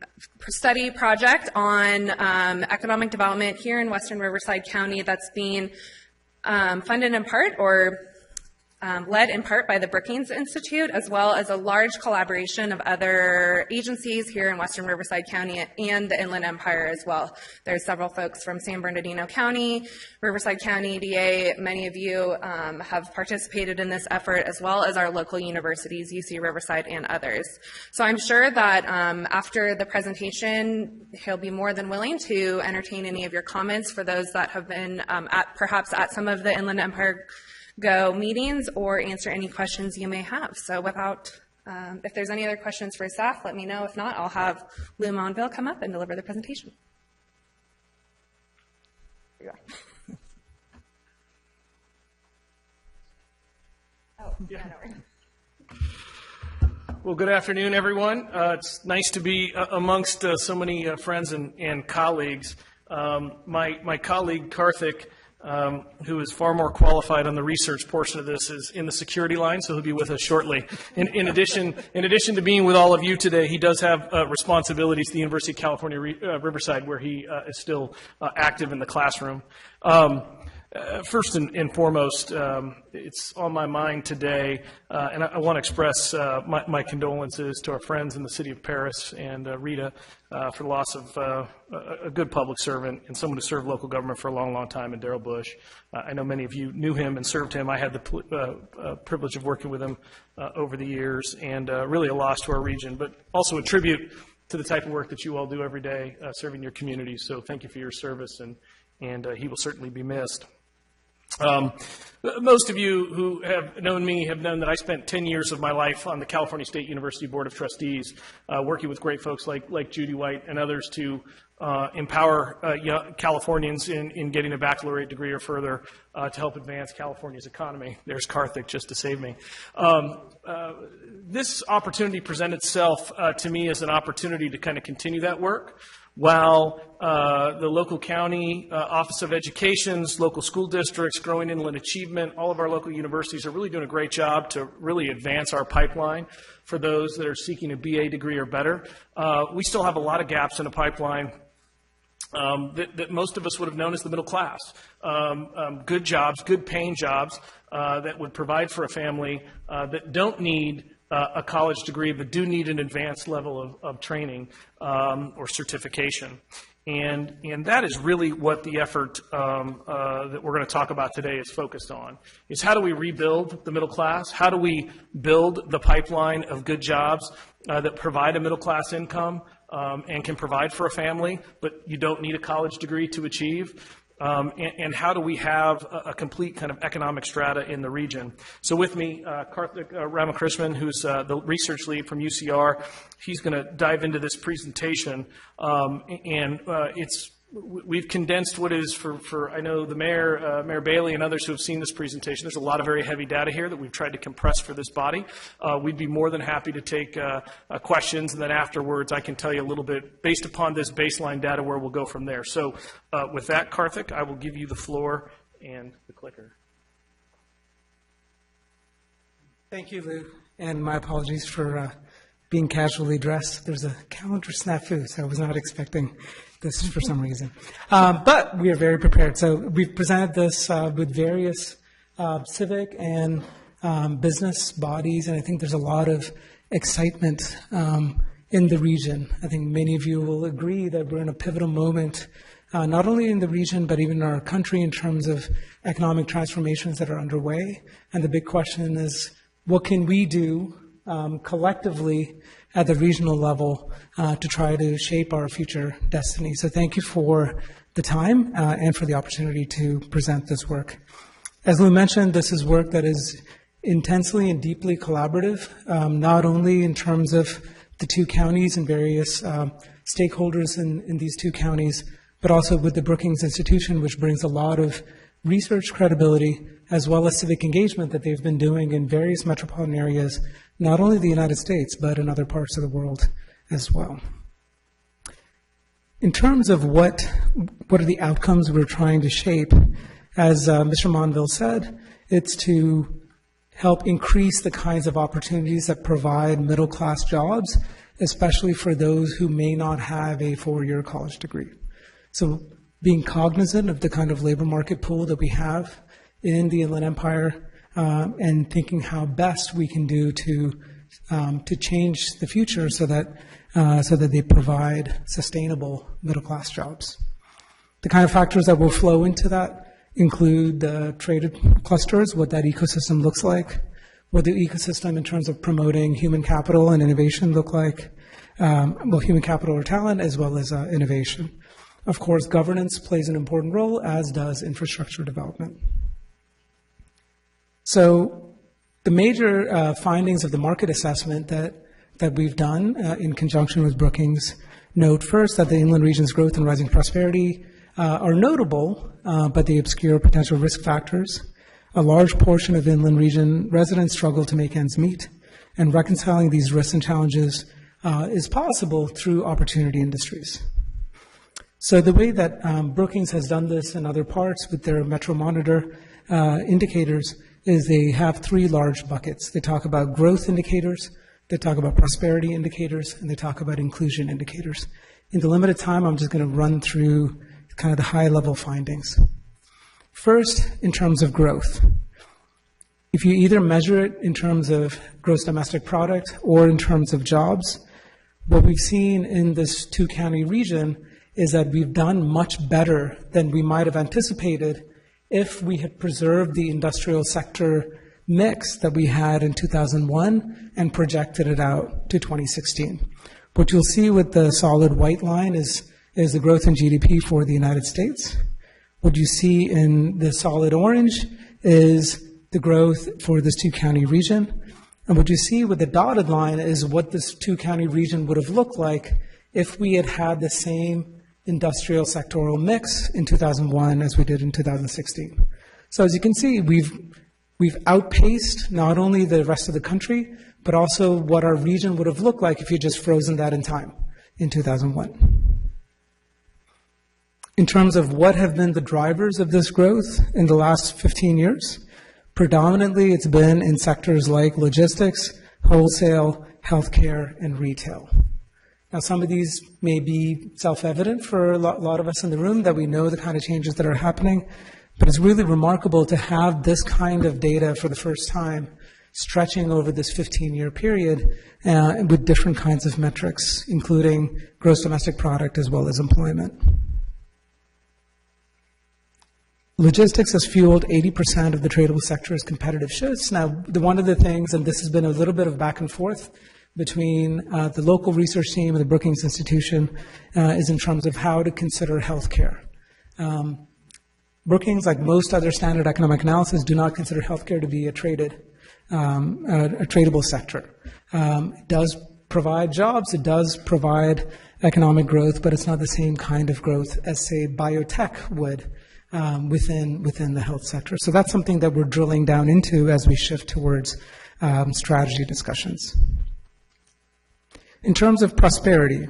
study project on economic development here in Western Riverside County that's being funded in part or led in part by the Brookings Institute, as well as a large collaboration of other agencies here in Western Riverside County and the Inland Empire as well. There's several folks from San Bernardino County, Riverside County EDA. Many of you have participated in this effort, as well as our local universities, UC Riverside and others. So I'm sure that after the presentation, he'll be more than willing to entertain any of your comments for those that have been perhaps at some of the Inland Empire Go meetings or answer any questions you may have. So if there's any other questions for staff, let me know. If not, I'll have Lou Monville come up and deliver the presentation. Here you are. Oh, yeah, no worries. Well, good afternoon, everyone. It's nice to be amongst so many friends and colleagues. My colleague, Karthik, who is far more qualified on the research portion of this, is in the security line, so he'll be with us shortly. In addition to being with all of you today, he does have responsibilities to the University of California, Riverside, where he is still active in the classroom. First and foremost, it's on my mind today, and I want to express my condolences to our friends in the city of Paris and Rita for the loss of a good public servant and someone who served local government for a long, long time, in Darrell Bush. I know many of you knew him and served him. I had the privilege of working with him over the years, and really a loss to our region, but also a tribute to the type of work that you all do every day, serving your communities. So thank you for your service, and he will certainly be missed. Most of you who have known me have known that I spent 10 years of my life on the California State University Board of Trustees, working with great folks like Judy White and others to empower young Californians in getting a baccalaureate degree or further to help advance California's economy. There's Karthik just to save me. This opportunity presented itself to me as an opportunity to kind of continue that work, while the local county Office of Education's local school districts, Growing Inland Achievement, all of our local universities are really doing a great job to really advance our pipeline for those that are seeking a BA degree or better. We still have a lot of gaps in the pipeline that most of us would have known as the middle class. Good jobs, good paying jobs that would provide for a family that don't need a college degree, but do need an advanced level of training or certification. And that is really what the effort that we're going to talk about today is focused on, is how do we rebuild the middle class? How do we build the pipeline of good jobs that provide a middle class income and can provide for a family, but you don't need a college degree to achieve? And how do we have a complete kind of economic strata in the region? So with me, Karthik Ramakrishnan, who's the research lead from UCR, he's going to dive into this presentation. We've condensed what is for I know the mayor, Mayor Bailey, and others who have seen this presentation. There's a lot of very heavy data here that we've tried to compress for this body. We'd be more than happy to take questions, and then afterwards I can tell you a little bit based upon this baseline data where we'll go from there. So with that, Karthik, I will give you the floor and the clicker. Thank you, Lou, and my apologies for being casually dressed. There's a calendar snafu, so I was not expecting this for some reason. But we are very prepared. So we've presented this with various civic and business bodies, and I think there's a lot of excitement in the region. I think many of you will agree that we're in a pivotal moment, not only in the region, but even in our country in terms of economic transformations that are underway. And the big question is, what can we do collectively at the regional level to try to shape our future destiny? So thank you for the time and for the opportunity to present this work. As Lou mentioned, this is work that is intensely and deeply collaborative, not only in terms of the two counties and various stakeholders in these two counties, but also with the Brookings Institution, which brings a lot of research credibility as well as civic engagement that they've been doing in various metropolitan areas, not only the United States, but in other parts of the world as well. In terms of what are the outcomes we're trying to shape, as Mr. Monville said, it's to help increase the kinds of opportunities that provide middle-class jobs, especially for those who may not have a four-year college degree. So being cognizant of the kind of labor market pool that we have in the Inland Empire, and thinking how best we can do to change the future so that they provide sustainable middle-class jobs. The kind of factors that will flow into that include the traded clusters, what that ecosystem looks like, what the ecosystem in terms of promoting human capital and innovation look like, human capital or talent, as well as innovation. Of course, governance plays an important role, as does infrastructure development. So the major findings of the market assessment that we've done in conjunction with Brookings note first that the inland region's growth and rising prosperity are notable, but they obscure potential risk factors. A large portion of inland region residents struggle to make ends meet, and reconciling these risks and challenges is possible through opportunity industries. So the way that Brookings has done this in other parts with their Metro Monitor indicators is they have three large buckets. They talk about growth indicators, they talk about prosperity indicators, and they talk about inclusion indicators. In the limited time, I'm just going to run through kind of the high-level findings. First, in terms of growth. If you either measure it in terms of gross domestic product or in terms of jobs, what we've seen in this two-county region is that we've done much better than we might have anticipated if we had preserved the industrial sector mix that we had in 2001 and projected it out to 2016. What you'll see with the solid white line is the growth in GDP for the United States. What you see in the solid orange is the growth for this two-county region. And what you see with the dotted line is what this two-county region would have looked like if we had had the same industrial sectoral mix in 2001 as we did in 2016. So as you can see, we've outpaced not only the rest of the country, but also what our region would have looked like if you just frozen that in time in 2001. In terms of what have been the drivers of this growth in the last 15 years, predominantly it's been in sectors like logistics, wholesale, healthcare, and retail. Now, some of these may be self-evident for a lot of us in the room, that we know the kind of changes that are happening, but it's really remarkable to have this kind of data for the first time stretching over this 15-year period with different kinds of metrics, including gross domestic product as well as employment. Logistics has fueled 80% of the tradable sector's competitive shifts. Now, one of the things, and this has been a little bit of back and forth between the local research team and the Brookings Institution, is in terms of how to consider healthcare. Brookings, like most other standard economic analysis, do not consider healthcare to be a tradable sector. It does provide jobs, it does provide economic growth, but it's not the same kind of growth as, say, biotech would. Within the health sector. So that's something that we're drilling down into as we shift towards strategy discussions. In terms of prosperity,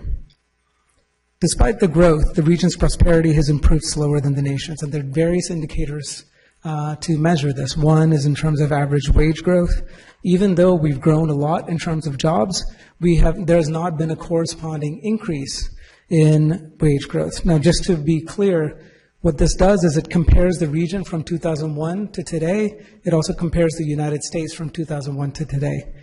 despite the growth, the region's prosperity has improved slower than the nation's, and there are various indicators to measure this. One is in terms of average wage growth. Even though we've grown a lot in terms of jobs, there's not been a corresponding increase in wage growth. Now, just to be clear, what this does is it compares the region from 2001 to today. It also compares the United States from 2001 to today.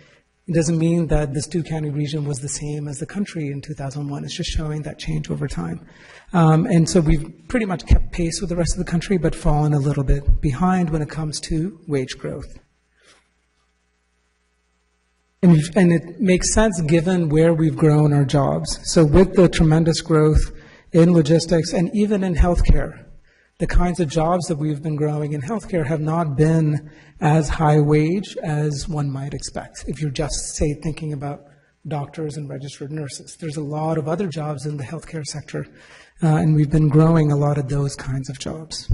It doesn't mean that this two-county region was the same as the country in 2001. It's just showing that change over time. And so we've pretty much kept pace with the rest of the country, but fallen a little bit behind when it comes to wage growth. And it makes sense given where we've grown our jobs. So with the tremendous growth in logistics and even in healthcare, the kinds of jobs that we've been growing in healthcare have not been as high wage as one might expect. If you're just, say, thinking about doctors and registered nurses, there's a lot of other jobs in the healthcare sector, and we've been growing a lot of those kinds of jobs.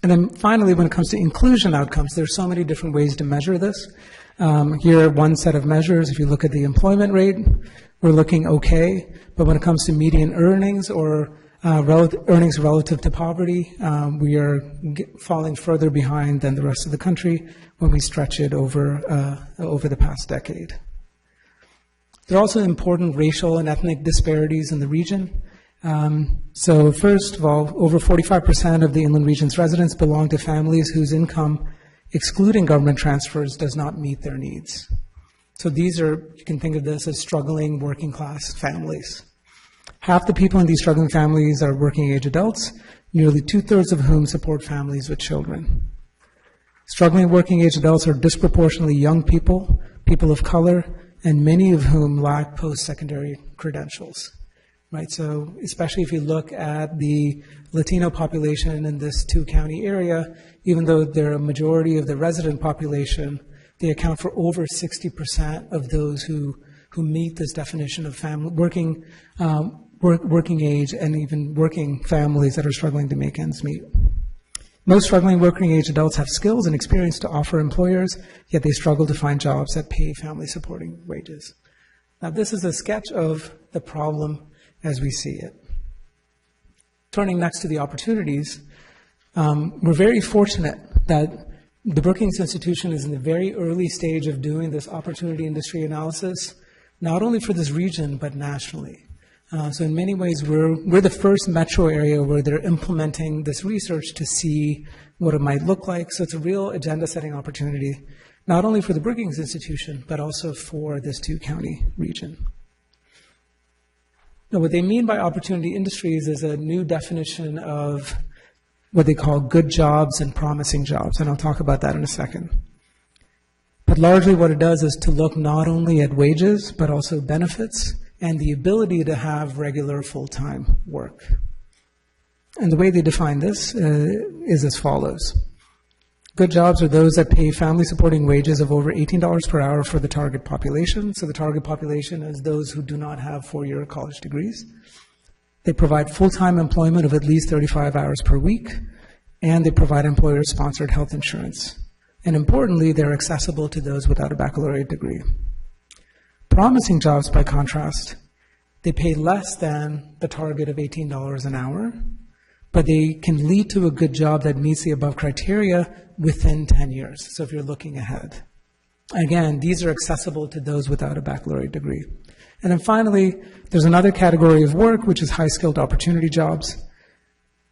And then finally, when it comes to inclusion outcomes, there's so many different ways to measure this. Here are one set of measures. If you look at the employment rate, we're looking okay, but when it comes to median earnings or earnings relative to poverty, we are falling further behind than the rest of the country when we stretch it over the past decade. There are also important racial and ethnic disparities in the region. So first of all, over 45% of the inland region's residents belong to families whose income, excluding government transfers, does not meet their needs. So these are, you can think of this as struggling working class families. Half the people in these struggling families are working age adults, nearly 2/3 of whom support families with children. Struggling working age adults are disproportionately young people, people of color, and many of whom lack post-secondary credentials. Right, so especially if you look at the Latino population in this two-county area, even though they're a majority of the resident population, they account for over 60% of those who meet this definition of family, working age and even working families that are struggling to make ends meet. Most struggling working age adults have skills and experience to offer employers, yet they struggle to find jobs that pay family supporting wages. Now, this is a sketch of the problem as we see it. Turning next to the opportunities, we're very fortunate that the Brookings Institution is in the very early stage of doing this opportunity industry analysis, not only for this region, but nationally. So in many ways, we're the first metro area where they're implementing this research to see what it might look like. So it's a real agenda-setting opportunity, not only for the Brookings Institution, but also for this two-county region. Now, what they mean by opportunity industries is a new definition of what they call good jobs and promising jobs, and I'll talk about that in a second. But largely what it does is to look not only at wages, but also benefits and the ability to have regular full-time work. And the way they define this is as follows. Good jobs are those that pay family-supporting wages of over $18 per hour for the target population. So the target population is those who do not have four-year college degrees. They provide full-time employment of at least 35 hours per week, and they provide employer-sponsored health insurance. And importantly, they're accessible to those without a baccalaureate degree. Promising jobs, by contrast, they pay less than the target of $18 an hour, but they can lead to a good job that meets the above criteria within 10 years. So if you're looking ahead. Again, these are accessible to those without a baccalaureate degree. And then finally, there's another category of work, which is high-skilled opportunity jobs.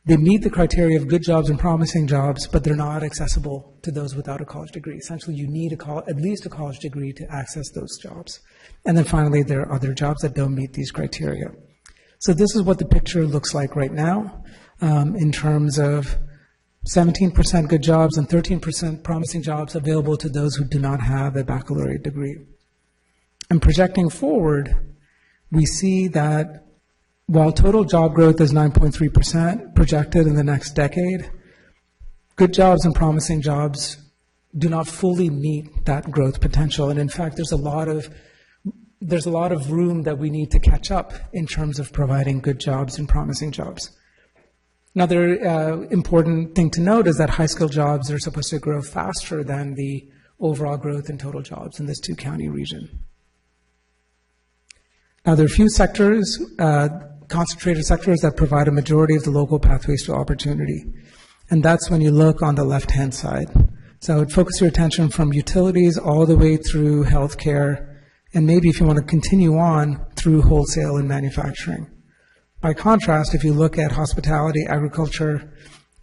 They meet the criteria of good jobs and promising jobs, but they're not accessible to those without a college degree. Essentially, you need at least a college degree to access those jobs. And then finally, there are other jobs that don't meet these criteria. So this is what the picture looks like right now in terms of 17% good jobs and 13% promising jobs available to those who do not have a baccalaureate degree. And projecting forward, we see that while total job growth is 9.3% projected in the next decade, good jobs and promising jobs do not fully meet that growth potential. And in fact, there's a lot of room that we need to catch up in terms of providing good jobs and promising jobs. Another important thing to note is that high-skilled jobs are supposed to grow faster than the overall growth in total jobs in this two-county region. Now, there are a few sectors, concentrated sectors that provide a majority of the local pathways to opportunity. And that's when you look on the left-hand side. So I would focus your attention from utilities all the way through healthcare, and maybe if you want to continue on through wholesale and manufacturing. By contrast, if you look at hospitality, agriculture,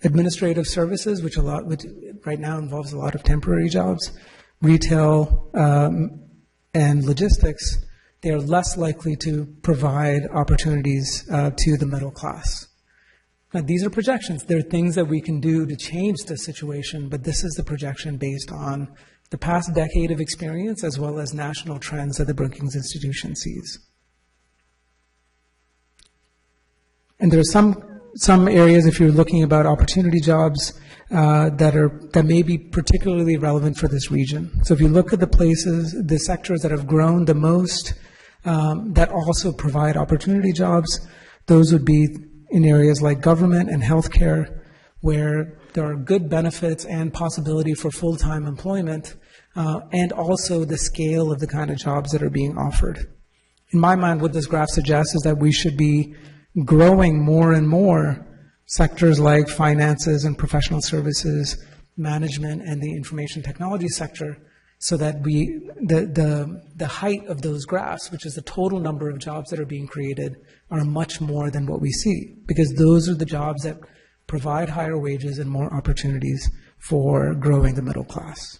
administrative services, which right now involves a lot of temporary jobs, retail, and logistics, they are less likely to provide opportunities to the middle class. Now, these are projections. There are things that we can do to change the situation, but this is the projection based on the past decade of experience as well as national trends that the Brookings Institution sees. And there are some areas, if you're looking about opportunity jobs, that may be particularly relevant for this region. So if you look at the sectors that have grown the most, that also provide opportunity jobs, those would be in areas like government and healthcare, where there are good benefits and possibility for full-time employment, and also the scale of the kind of jobs that are being offered. In my mind, what this graph suggests is that we should be growing more and more sectors like finances and professional services, management, and the information technology sector, so that the height of those graphs, which is the total number of jobs that are being created, are much more than what we see, because those are the jobs that provide higher wages and more opportunities for growing the middle class.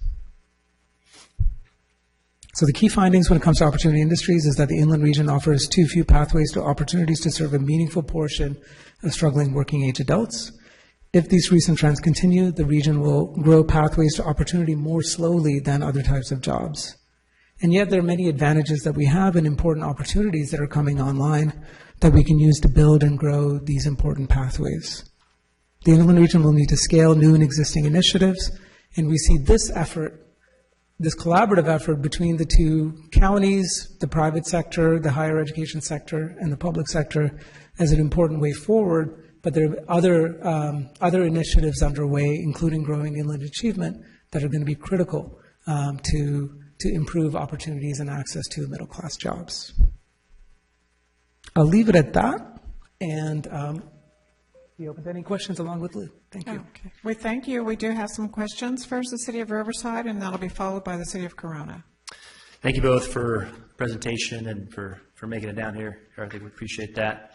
So the key findings when it comes to opportunity industries is that the inland region offers too few pathways to opportunities to serve a meaningful portion of struggling working age adults. If these recent trends continue, the region will grow pathways to opportunity more slowly than other types of jobs. And yet there are many advantages that we have and important opportunities that are coming online that we can use to build and grow these important pathways. The inland region will need to scale new and existing initiatives, and we see this effort, this collaborative effort between the two counties, the private sector, the higher education sector, and the public sector as an important way forward. But there are other initiatives underway, including growing inland achievement, that are going to be critical to improve opportunities and access to middle-class jobs. I'll leave it at that, and be open to any questions along with Lou. Thank you. Okay. We thank you. We do have some questions. First, the City of Riverside, and that'll be followed by the City of Corona. Thank you both for presentation and for for making it down here, Karthik. We appreciate that.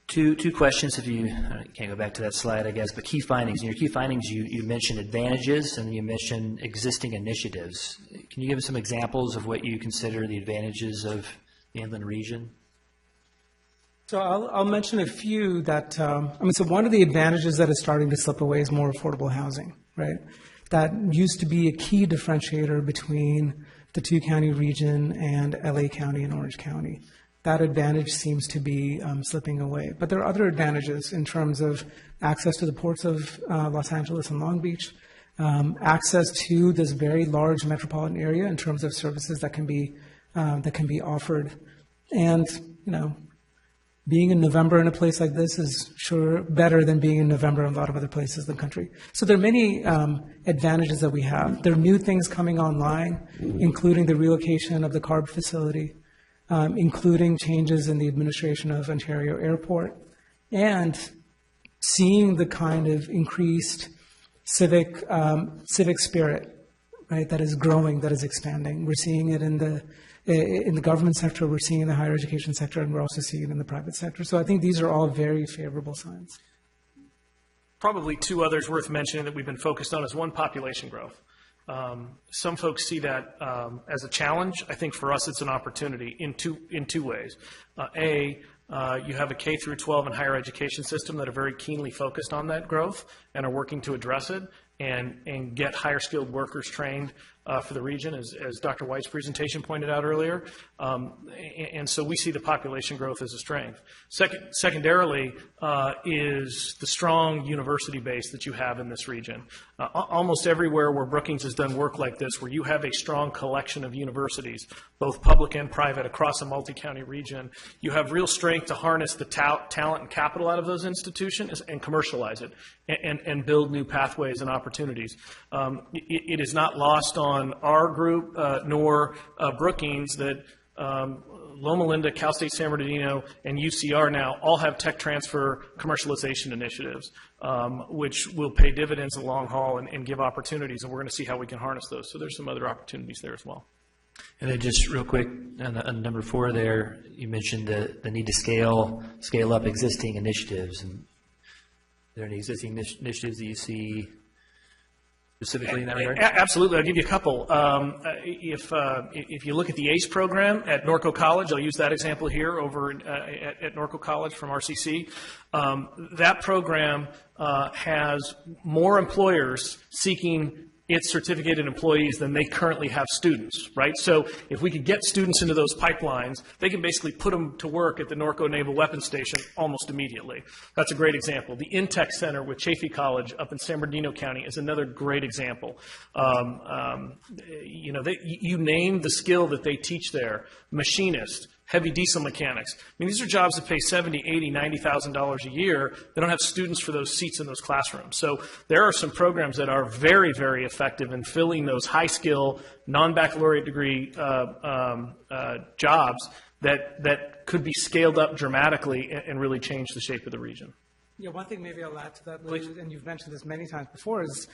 Two questions, if you can't go back to that slide, I guess, but key findings. In your key findings, you mentioned advantages and you mentioned existing initiatives. Can you give us some examples of what you consider the advantages of the inland region? So I'll mention a few that, so one of the advantages that is starting to slip away is more affordable housing, right? That used to be a key differentiator between the two-county region and LA County and Orange County. That advantage seems to be slipping away. But there are other advantages in terms of access to the ports of Los Angeles and Long Beach, access to this very large metropolitan area in terms of services that can be offered. And, being in November in a place like this is sure better than being in November in a lot of other places in the country. So there are many advantages that we have. There are new things coming online, including the relocation of the CARB facility, including changes in the administration of Ontario Airport, and seeing the kind of increased civic spirit, right, that is growing, that is expanding. We're seeing it in the government sector, we're seeing it in the higher education sector, and we're also seeing it in the private sector. So I think these are all very favorable signs. Probably two others worth mentioning that we've been focused on is one, population growth. Some folks see that as a challenge. I think for us it's an opportunity in two ways. You have a K through 12 and higher education system that are very keenly focused on that growth and are working to address it and get higher skilled workers trained for the region, as Dr. White's presentation pointed out earlier. And so we see the population growth as a strength. Secondarily is the strong university base that you have in this region. Almost everywhere where Brookings has done work like this, where you have a strong collection of universities, both public and private, across a multi-county region, you have real strength to harness the talent and capital out of those institutions and commercialize it and build new pathways and opportunities. It is not lost on our group nor Brookings that Loma Linda, Cal State San Bernardino, and UCR now all have tech transfer commercialization initiatives, which will pay dividends in the long haul and give opportunities, and we're going to see how we can harness those. So there's some other opportunities there as well. And then just real quick, on number 4 there, you mentioned the need to scale up existing initiatives. And are there any existing initiatives that you see specifically in that regard? Absolutely. I'll give you a couple. If you look at the ACE program at Norco College, I'll use that example here over at Norco College from RCC. That program has more employers seeking its certificated employees than they currently have students, right? So if we could get students into those pipelines, they can basically put them to work at the Norco Naval Weapons Station almost immediately. That's a great example. The Intech Center with Chaffey College up in San Bernardino County is another great example. You name the skill that they teach there, machinist, heavy diesel mechanics. I mean, these are jobs that pay $70,000, $80,000, $90,000 a year. They don't have students for those seats in those classrooms. So there are some programs that are very, very effective in filling those high-skill, non-baccalaureate degree jobs that could be scaled up dramatically and really change the shape of the region. Yeah, one thing maybe I'll add to that, Lou, and you've mentioned this many times before, is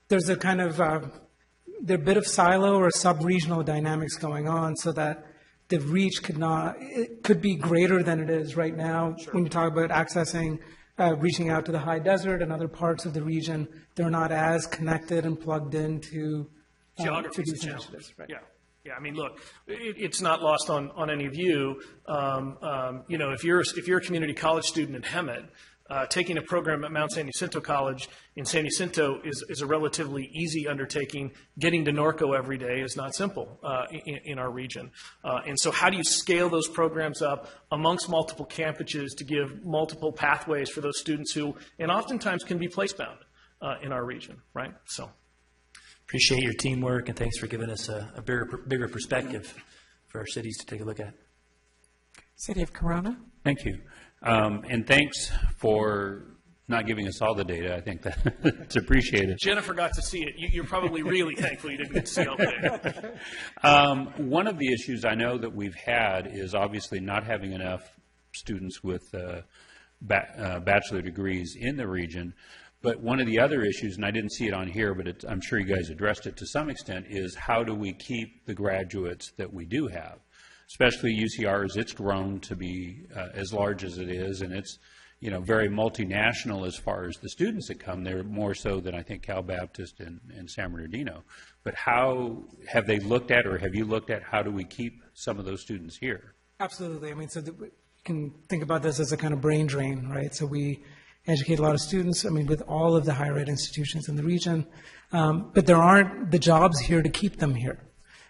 there's a kind of there are a bit of silo or sub-regional dynamics going on, so that the reach could be greater than it is right now. Sure. When you talk about accessing, reaching out to the high desert and other parts of the region, they're not as connected and plugged into geography these initiatives. Right. Yeah. I mean, look, it's not lost on any of you. If you're a community college student in Hemet, taking a program at Mount San Jacinto College in San Jacinto is a relatively easy undertaking. Getting to Norco every day is not simple in our region. And so how do you scale those programs up amongst multiple campuses to give multiple pathways for those students who, and oftentimes can be place-bound in our region, right? So, appreciate your teamwork, and thanks for giving us a bigger perspective for our cities to take a look at. City of Corona. Thank you. And thanks for not giving us all the data. I think that's appreciated. Jennifer got to see it. You're probably really thankful you didn't get to see all the data. One of the issues I know that we've had is obviously not having enough students with bachelor degrees in the region. But one of the other issues, and I didn't see it on here, but I'm sure you guys addressed it to some extent, is how do we keep the graduates that we do have? Especially UCR, as it's grown to be as large as it is, and it's very multinational as far as the students that come there, more so than I think Cal Baptist and San Bernardino. But how have they looked at, or have you looked at, how do we keep some of those students here? Absolutely. I mean, so you can think about this as a kind of brain drain, right? So we educate a lot of students, I mean, with all of the higher ed institutions in the region, but there aren't the jobs here to keep them here.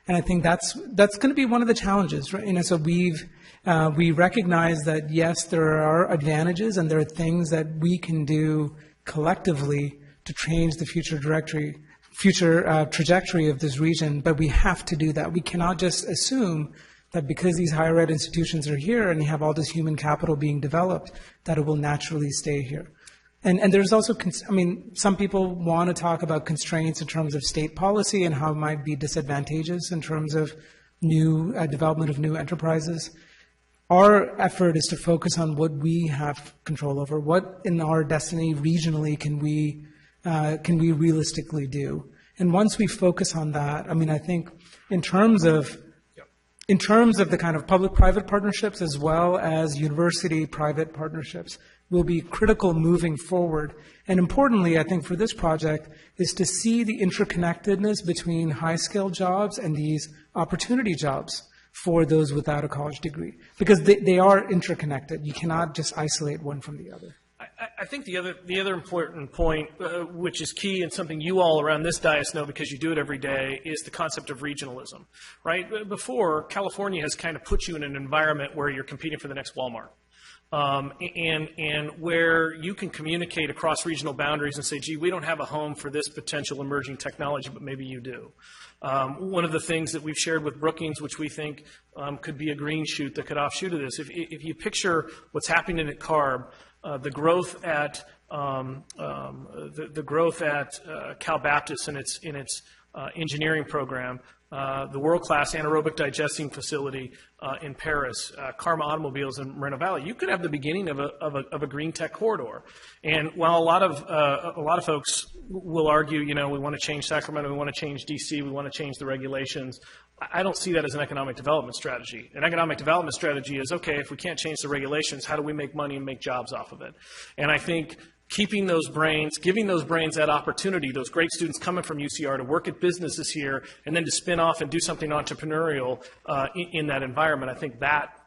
And I think that's going to be one of the challenges, right? So we recognize that, yes, there are advantages and there are things that we can do collectively to change the future trajectory of this region, but we have to do that. We cannot just assume that because these higher ed institutions are here and you have all this human capital being developed, that it will naturally stay here. And there's also, some people want to talk about constraints in terms of state policy and how it might be disadvantageous in terms of new development of new enterprises. Our effort is to focus on what we have control over, what in our destiny regionally can we realistically do. And once we focus on that, I think in terms of the kind of public-private partnerships as well as university-private partnerships will be critical moving forward. And importantly, I think for this project is to see the interconnectedness between high-skilled jobs and these opportunity jobs for those without a college degree, because they are interconnected. You cannot just isolate one from the other. I think the other important point, which is key and something you all around this dais know because you do it every day, is the concept of regionalism, right? Before, California has kind of put you in an environment where you're competing for the next Walmart. And where you can communicate across regional boundaries and say, gee, we don't have a home for this potential emerging technology, but maybe you do. One of the things that we've shared with Brookings, which we think could be a green shoot that could offshoot of this, if you picture what's happening at CARB, the growth at Cal Baptist in its engineering program, the world-class anaerobic digesting facility in Paris, Karma Automobiles in Moreno Valley, you could have the beginning of a green tech corridor. And while a lot of folks will argue, we want to change Sacramento, we want to change DC, we want to change the regulations, I don't see that as an economic development strategy. An economic development strategy is, okay, if we can't change the regulations, how do we make money and make jobs off of it? And I think keeping those brains, giving those brains that opportunity, those great students coming from UCR to work at businesses here and then to spin off and do something entrepreneurial in that environment, I think that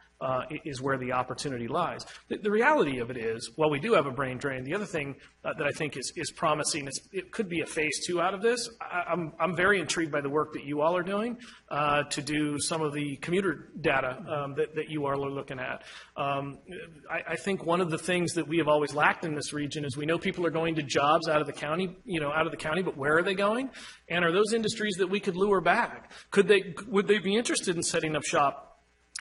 is where the opportunity lies. The reality of it is, while we do have a brain drain, the other thing that I think is promising, it could be a phase 2 out of this. I'm very intrigued by the work that you all are doing to do some of the commuter data that you all are looking at. I think one of the things that we have always lacked in this region is we know people are going to jobs out of the county, but where are they going? And are those industries that we could lure back? Would they be interested in setting up shop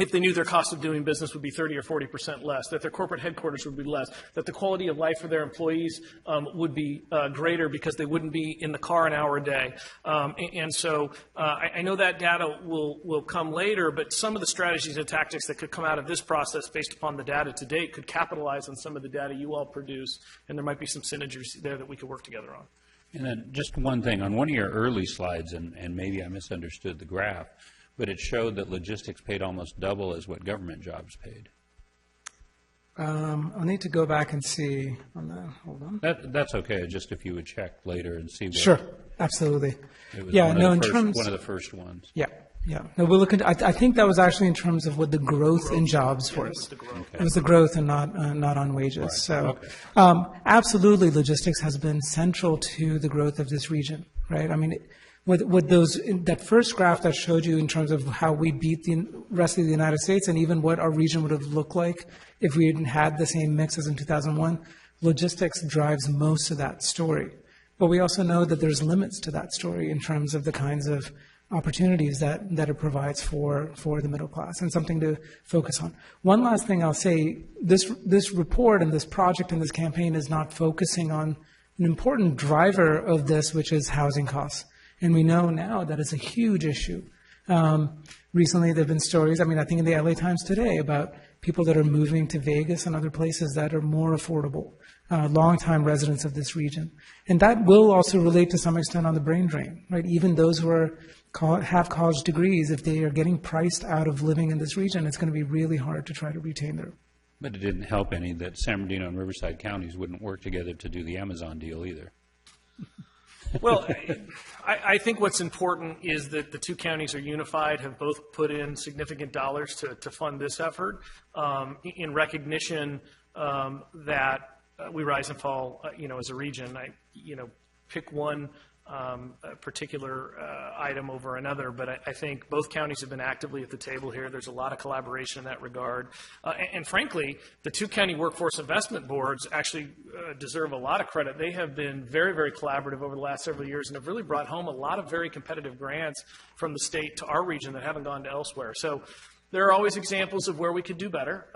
if they knew their cost of doing business would be 30 or 40% less, that their corporate headquarters would be less, that the quality of life for their employees would be greater because they wouldn't be in the car an hour a day. So I know that data will come later, but some of the strategies and tactics that could come out of this process based upon the data to date could capitalize on some of the data you all produce, and there might be some synergies there that we could work together on. And then just one thing, on one of your early slides, and maybe I misunderstood the graph, but it showed that logistics paid almost double as what government jobs paid. I'll need to go back and see on that. Hold on. That's okay, just if you would check later and see what. Sure, absolutely. It was one of the first ones. Yeah. No, we'll look at, I think that was actually in terms of what the growth in jobs was. It was the growth and not on wages. Right. So absolutely, logistics has been central to the growth of this region, right? I mean, with that first graph that showed you in terms of how we beat the rest of the United States and even what our region would have looked like if we hadn't had the same mix as in 2001, logistics drives most of that story. But we also know that there's limits to that story in terms of the kinds of opportunities that it provides for the middle class, and something to focus on. One last thing I'll say, this report and this project and this campaign is not focusing on an important driver of this, which is housing costs. And we know now that it's a huge issue. Recently, there have been stories, I think in the LA Times today, about people that are moving to Vegas and other places that are more affordable, longtime residents of this region. And that will also relate to some extent on the brain drain, right? Even those who have college degrees, if they are getting priced out of living in this region, it's going to be really hard to try to retain their. But it didn't help any that San Bernardino and Riverside counties wouldn't work together to do the Amazon deal either. Well, I think what's important is that the two counties are unified, have both put in significant dollars to fund this effort in recognition that we rise and fall, as a region. Pick one particular item over another, but I think both counties have been actively at the table here. There's a lot of collaboration in that regard. And frankly, the two county workforce investment boards actually deserve a lot of credit. They have been very, very collaborative over the last several years and have really brought home a lot of very competitive grants from the state to our region that haven't gone to elsewhere. So there are always examples of where we could do better.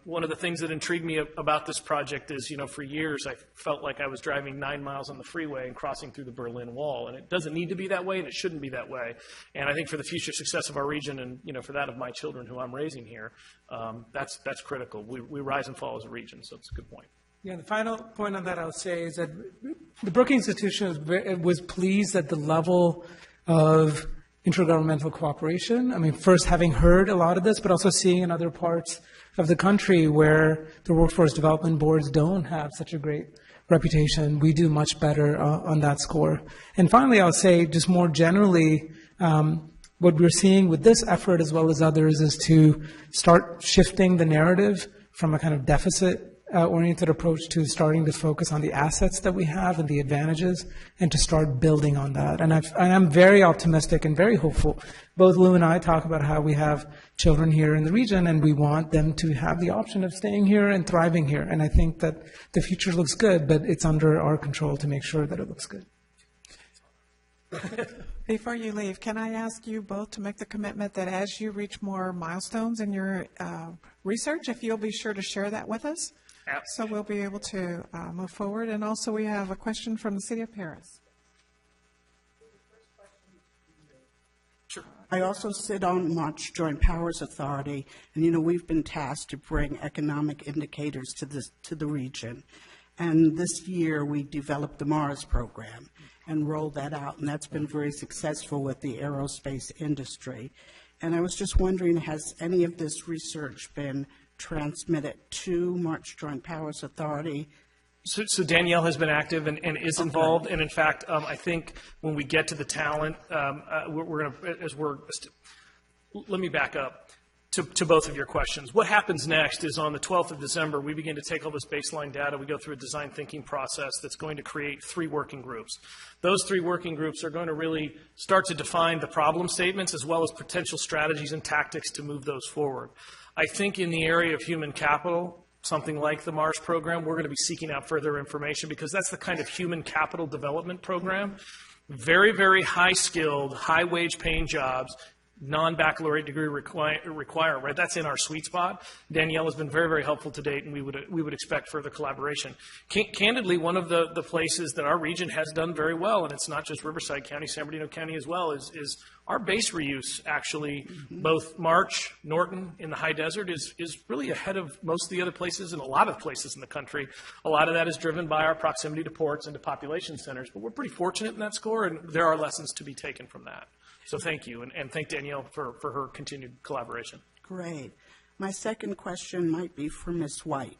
One of the things that intrigued me about this project is, for years I felt like I was driving 9 miles on the freeway and crossing through the Berlin Wall. And it doesn't need to be that way, and it shouldn't be that way. And I think for the future success of our region and, for that of my children who I'm raising here, that's critical. We rise and fall as a region, so it's a good point. Yeah, the final point on that I'll say is that the Brookings Institution was pleased at the level of intergovernmental cooperation. I mean, first having heard a lot of this, but also seeing in other parts of the country where the workforce development boards don't have such a great reputation. We do much better on that score. And finally, I'll say just more generally, what we're seeing with this effort as well as others is to start shifting the narrative from a kind of deficit oriented approach to starting to focus on the assets that we have and the advantages and to start building on that. And I'm very optimistic and very hopeful. Both Lou and I talk about how we have children here in the region and we want them to have the option of staying here and thriving here. And I think that the future looks good, but it's under our control to make sure that it looks good. Before you leave, can I ask you both to make the commitment that as you reach more milestones in your research, if you'll be sure to share that with us? So we'll be able to move forward. And also we have a question from the City of Paris. Sure. I also sit on March Joint Powers Authority, and we've been tasked to bring economic indicators to the region. And this year we developed the Mars program and rolled that out, and that's been very successful with the aerospace industry. And I was just wondering, has any of this research been transmitted to March Joint Powers Authority? So Danielle has been active and is involved, and in fact, I think when we get to the talent, let me back up to both of your questions. What happens next is on the 12th of December, we begin to take all this baseline data, we go through a design thinking process that's going to create 3 working groups. Those 3 working groups are going to really start to define the problem statements as well as potential strategies and tactics to move those forward. I think in the area of human capital, something like the Mars program, we're going to be seeking out further information because that's the kind of human capital development program. Very, very high-skilled, high-wage paying jobs, non-baccalaureate degree require, right? That's in our sweet spot. Danielle has been very, very helpful to date, and we would expect further collaboration. Candidly, one of the places that our region has done very well, and it's not just Riverside County, San Bernardino County as well, is our base reuse actually, both March, Norton, in the high desert is really ahead of most of the other places and a lot of places in the country. A lot of that is driven by our proximity to ports and to population centers, but we're pretty fortunate in that score, and there are lessons to be taken from that. So thank you, and thank Danielle for her continued collaboration. Great. My second question might be for Ms. White.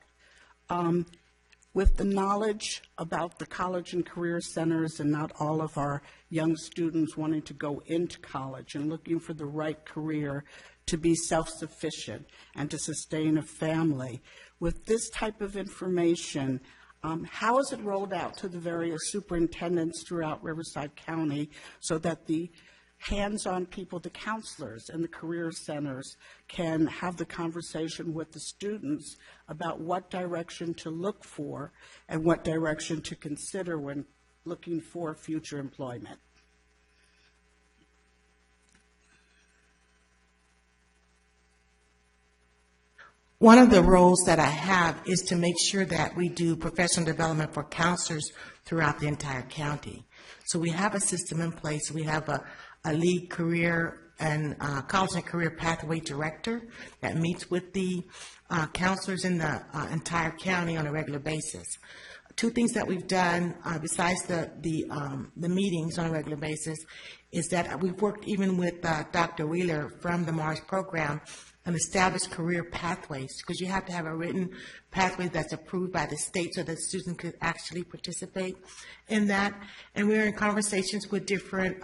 With the knowledge about the college and career centers and not all of our young students wanting to go into college and looking for the right career to be self-sufficient and to sustain a family, with this type of information, how is it rolled out to the various superintendents throughout Riverside County so that the hands-on people, the counselors and the career centers can have the conversation with the students about what direction to look for and what direction to consider when looking for future employment? One of the roles that I have is to make sure that we do professional development for counselors throughout the entire county. So we have a system in place. We have a lead career college and career pathway director that meets with the counselors in the entire county on a regular basis. Two things that we've done besides the meetings on a regular basis is that we've worked even with Dr. Wheeler from the MARS program and established career pathways, because you have to have a written pathway that's approved by the state so that students could actually participate in that. And we're in conversations with different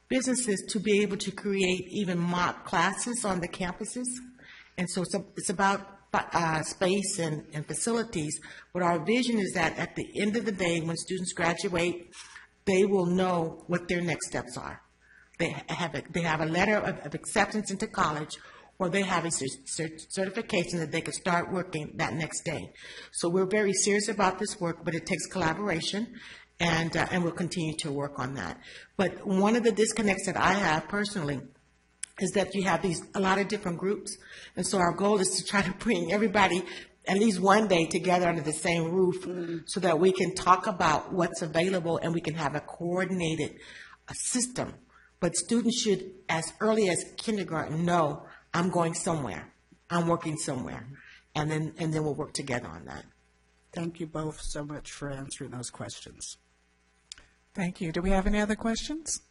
businesses to be able to create even mock classes on the campuses. And so it's about space and facilities, but our vision is that at the end of the day, when students graduate, they will know what their next steps are. They have a letter of acceptance into college, or they have a certification that they can start working that next day. So we're very serious about this work, but it takes collaboration, and we'll continue to work on that. But one of the disconnects that I have personally is that you have a lot of different groups, and so our goal is to try to bring everybody at least one day together under the same roof so that we can talk about what's available and we can have a coordinated system. But students should, as early as kindergarten, know I'm going somewhere, I'm working somewhere, and then we'll work together on that. Thank you both so much for answering those questions. Thank you. Do we have any other questions?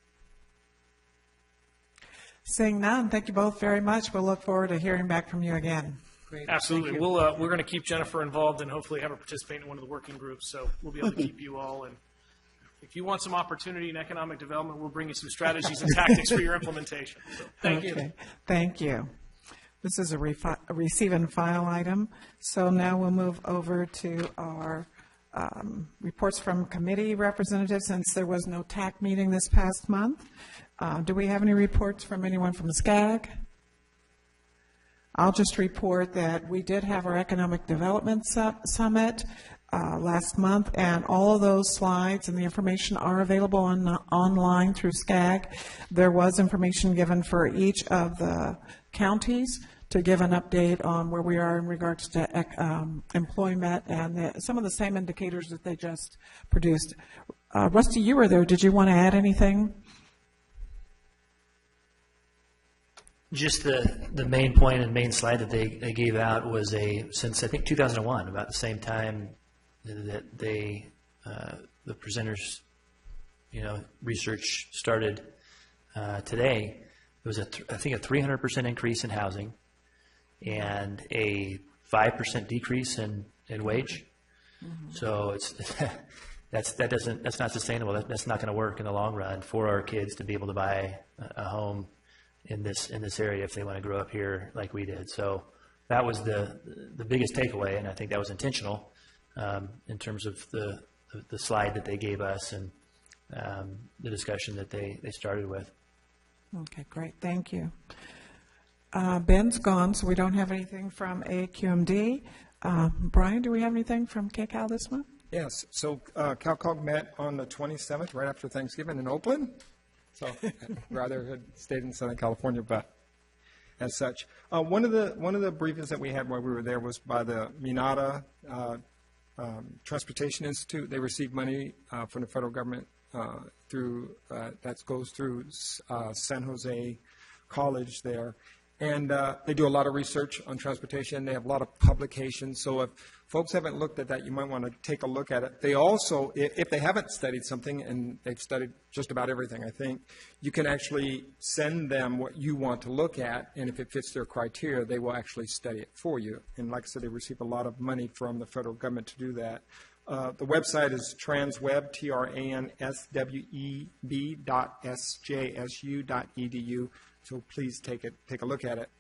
Seeing none, thank you both very much. We'll look forward to hearing back from you again. Great. Absolutely. We're going to keep Jennifer involved and hopefully have her participate in one of the working groups. So we'll be able to keep you all. And if you want some opportunity in economic development, we'll bring you some strategies and tactics for your implementation. So thank you. Thank you. This is a receive and file item. So now we'll move over to our reports from committee representatives, since there was no TAC meeting this past month. Do we have any reports from anyone from SCAG? I'll just report that we did have our Economic Development Summit last month, and all of those slides and the information are available online through SCAG. There was information given for each of the counties to give an update on where we are in regards to employment and some of the same indicators that they just produced. Rusty, you were there. Did you want to add anything? Just the main point and main slide that they gave out was since I think 2001, about the same time that the presenters, research started today. It was I think a 300% increase in housing and a 5% decrease in wage. Mm-hmm. So that's not sustainable. That's not going to work in the long run for our kids to be able to buy a home in this area if they want to grow up here like we did. So that was the biggest takeaway, and I think that was intentional in terms of the slide that they gave us and the discussion that they started with. Okay, great. Thank you. Ben's gone, so we don't have anything from AQMD. Brian, do we have anything from KCAL this month? Yes. So CalCog met on the 27th, right after Thanksgiving in Oakland. So I'd rather had stayed in Southern California, but as such. One of the briefings that we had while we were there was by the Minata Transportation Institute. They received money from the federal government that goes through San Jose College there. And they do a lot of research on transportation. They have a lot of publications. So if folks haven't looked at that, you might want to take a look at it. They also, if they haven't studied something, and they've studied just about everything, I think, you can actually send them what you want to look at, and if it fits their criteria, they will actually study it for you. And like I said, they receive a lot of money from the federal government to do that. The website is transweb, transweb.sjsu.edu. So please take a look at it.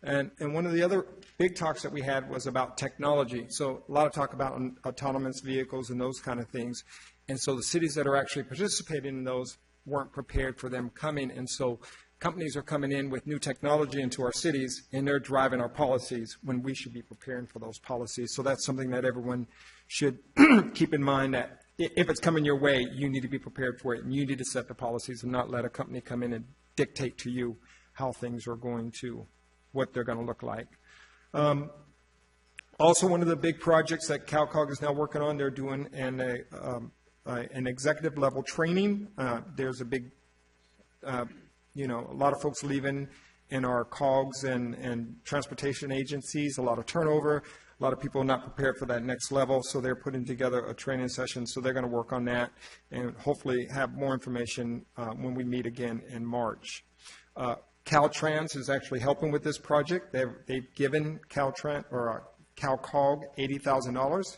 And one of the other big talks that we had was about technology. So a lot of talk about autonomous vehicles and those kind of things. And so the cities that are actually participating in those weren't prepared for them coming. And so companies are coming in with new technology into our cities, and they're driving our policies when we should be preparing for those policies. So that's something that everyone should keep in mind, that if it's coming your way, you need to be prepared for it, and you need to set the policies and not let a company come in and dictate to you how things are going to, what they're going to look like. Also, one of the big projects that CalCog is now working on, they're doing an executive level training. There's a big you know, a lot of folks leaving in our COGS and transportation agencies, a lot of turnover, a lot of people not prepared for that next level, so they're putting together a training session, so they're going to work on that and hopefully have more information when we meet again in March. Caltrans is actually helping with this project. They've given Caltrans or CalCog $80,000,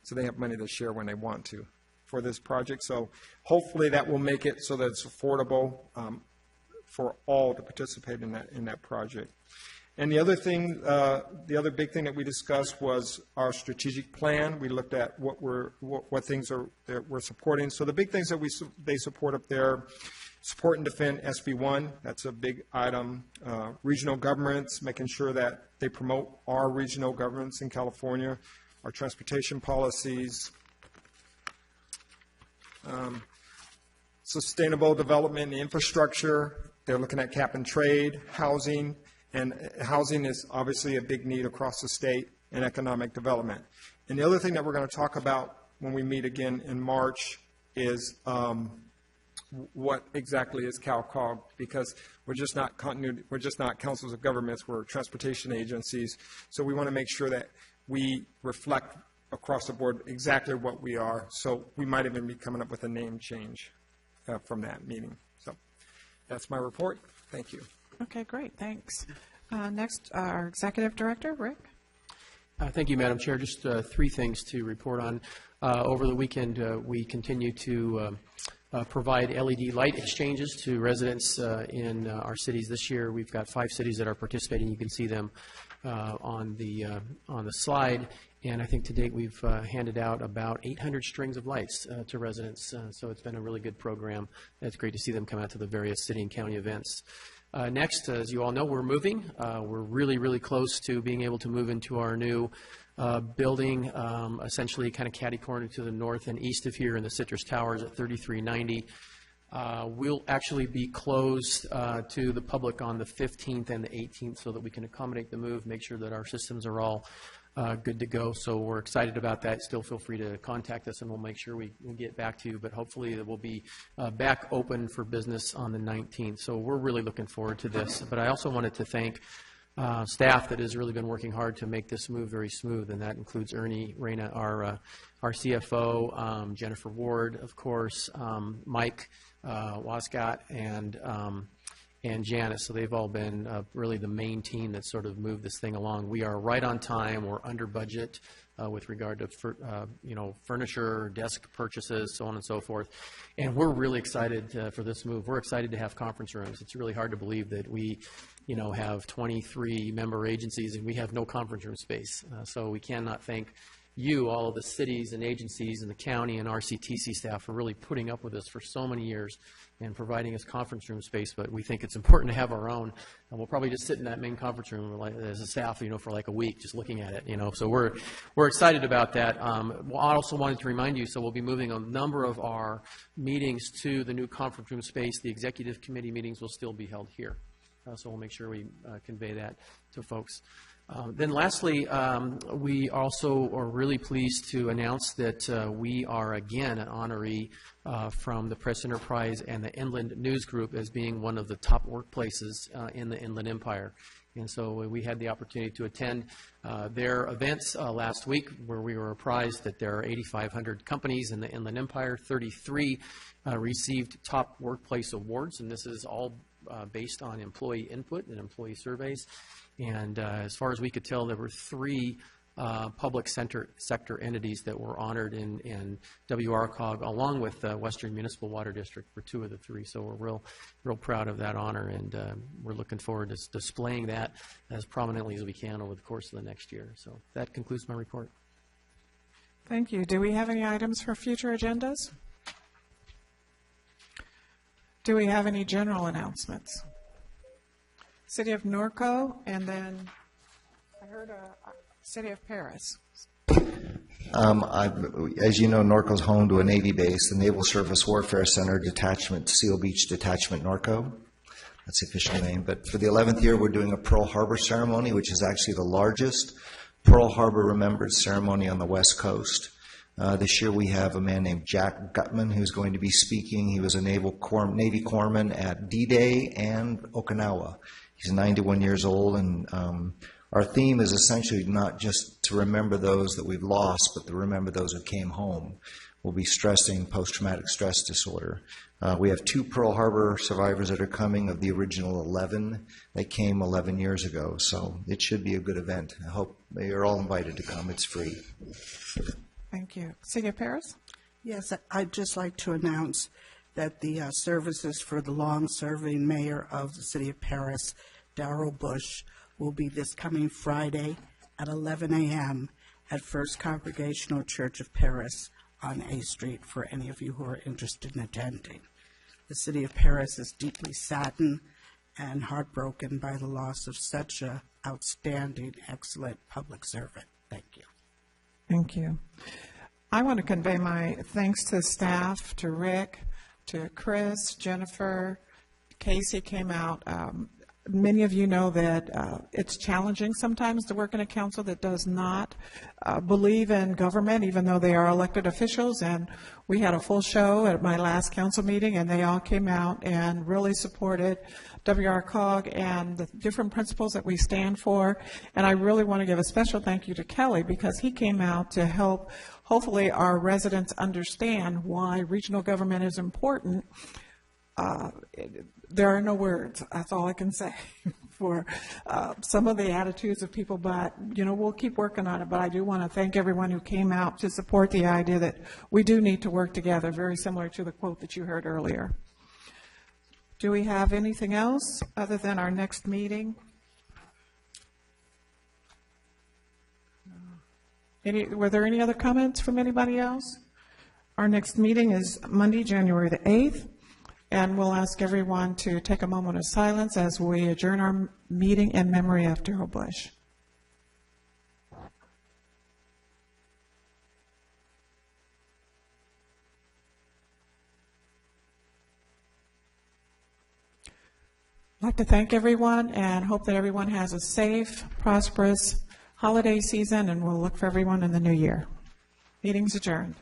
so they have money to share when they want to for this project. So hopefully that will make it so that it's affordable for all to participate in that project. And the other thing, the other big thing that we discussed was our strategic plan. We looked at what things that we're supporting. So the big things that they support up there: support and defend SB1. That's a big item. Regional governments, making sure that they promote our regional governments in California. Our transportation policies. Sustainable development and infrastructure. They're looking at cap and trade, housing, and housing is obviously a big need across the state, and economic development. And the other thing that we're going to talk about when we meet again in March is what exactly is CalCog, because we're just not councils of governments, we're transportation agencies. So we want to make sure that we reflect across the board exactly what we are. So we might even be coming up with a name change from that meeting. So that's my report. Thank you. Okay, great. Thanks. Next, our Executive Director, Rick. Thank you, Madam Chair. Just three things to report on. Over the weekend, we continue to provide LED light exchanges to residents in our cities. This year, we've got 5 cities that are participating. You can see them on the slide. And I think to date we've handed out about 800 strings of lights to residents. So it's been a really good program. It's great to see them come out to the various city and county events. Next, as you all know, we're moving. We're really, really close to being able to move into our new building, essentially kind of catty-corner to the north and east of here in the Citrus Towers at 3390. We'll actually be closed to the public on the 15th and the 18th so that we can accommodate the move, make sure that our systems are all good to go. So we're excited about that. Still feel free to contact us and we'll make sure we get back to you, but hopefully it will be back open for business on the 19th. So we're really looking forward to this. But I also wanted to thank staff that has really been working hard to make this move very smooth, and that includes Ernie Reyna, our CFO, Jennifer Ward, of course, Mike Wascott, and Janice. So they've all been really the main team that sort of moved this thing along. We are right on time. We're under budget with regard to furniture, desk purchases, so on and so forth. And we're really excited for this move. We're excited to have conference rooms. It's really hard to believe that we have 23 member agencies and we have no conference room space. So we cannot thank you, all of the cities and agencies and the county and RCTC staff for really putting up with us for so many years and providing us conference room space. But we think it's important to have our own, and we'll probably just sit in that main conference room as a staff, for like a week, just looking at it, So we're excited about that. I also wanted to remind you, so we'll be moving a number of our meetings to the new conference room space. The executive committee meetings will still be held here. So we'll make sure we convey that to folks. Then lastly, we also are really pleased to announce that we are again an honoree from the Press Enterprise and the Inland News Group as being one of the top workplaces in the Inland Empire. And so we had the opportunity to attend their events last week, where we were apprised that there are 8,500 companies in the Inland Empire. 33 received top workplace awards, and this is all based on employee input and employee surveys. And as far as we could tell, there were 3 public sector entities that were honored in WRCOG, along with Western Municipal Water District for 2 of the 3. So we're real proud of that honor, and we're looking forward to displaying that as prominently as we can over the course of the next year. So that concludes my report. Thank you. Do we have any items for future agendas? Do we have any general announcements? City of Norco, and then I heard City of Paris. As you know, Norco's home to a Navy base, the Naval Surface Warfare Center Detachment, Seal Beach Detachment Norco. That's the official name. But for the 11th year, we're doing a Pearl Harbor ceremony, which is actually the largest Pearl Harbor Remembrance ceremony on the West Coast. This year we have a man named Jack Gutman who's going to be speaking. He was a Navy corpsman at D-Day and Okinawa. He's 91 years old, and our theme is essentially not just to remember those that we've lost, but to remember those who came home. We'll be stressing post-traumatic stress disorder. We have 2 Pearl Harbor survivors that are coming of the original 11 that came 11 years ago, so it should be a good event. I hope you're all invited to come. It's free. Thank you. City of Paris? Yes, I'd just like to announce that the services for the long-serving mayor of the City of Paris, Darrell Bush, will be this coming Friday at 11 a.m. at First Congregational Church of Paris on A Street for any of you who are interested in attending. The City of Paris is deeply saddened and heartbroken by the loss of such an outstanding, excellent public servant. Thank you. Thank you. I want to convey my thanks to staff, to Rick, to Chris, Jennifer. Casey came out. Many of you know that it's challenging sometimes to work in a council that does not believe in government, even though they are elected officials. And we had a full show at my last council meeting, and they all came out and really supported WRCOG and the different principles that we stand for. And I really want to give a special thank you to Kelly, because he came out to help, hopefully, our residents understand why regional government is important. There are no words. That's all I can say for some of the attitudes of people, but, you know, we'll keep working on it. But I do want to thank everyone who came out to support the idea that we do need to work together, very similar to the quote that you heard earlier. Do we have anything else other than our next meeting? Were there any other comments from anybody else? Our next meeting is Monday, January the 8th. And we'll ask everyone to take a moment of silence as we adjourn our meeting in memory of Darrell Bush. I'd like to thank everyone and hope that everyone has a safe, prosperous holiday season, and we'll look for everyone in the new year. Meeting's adjourned.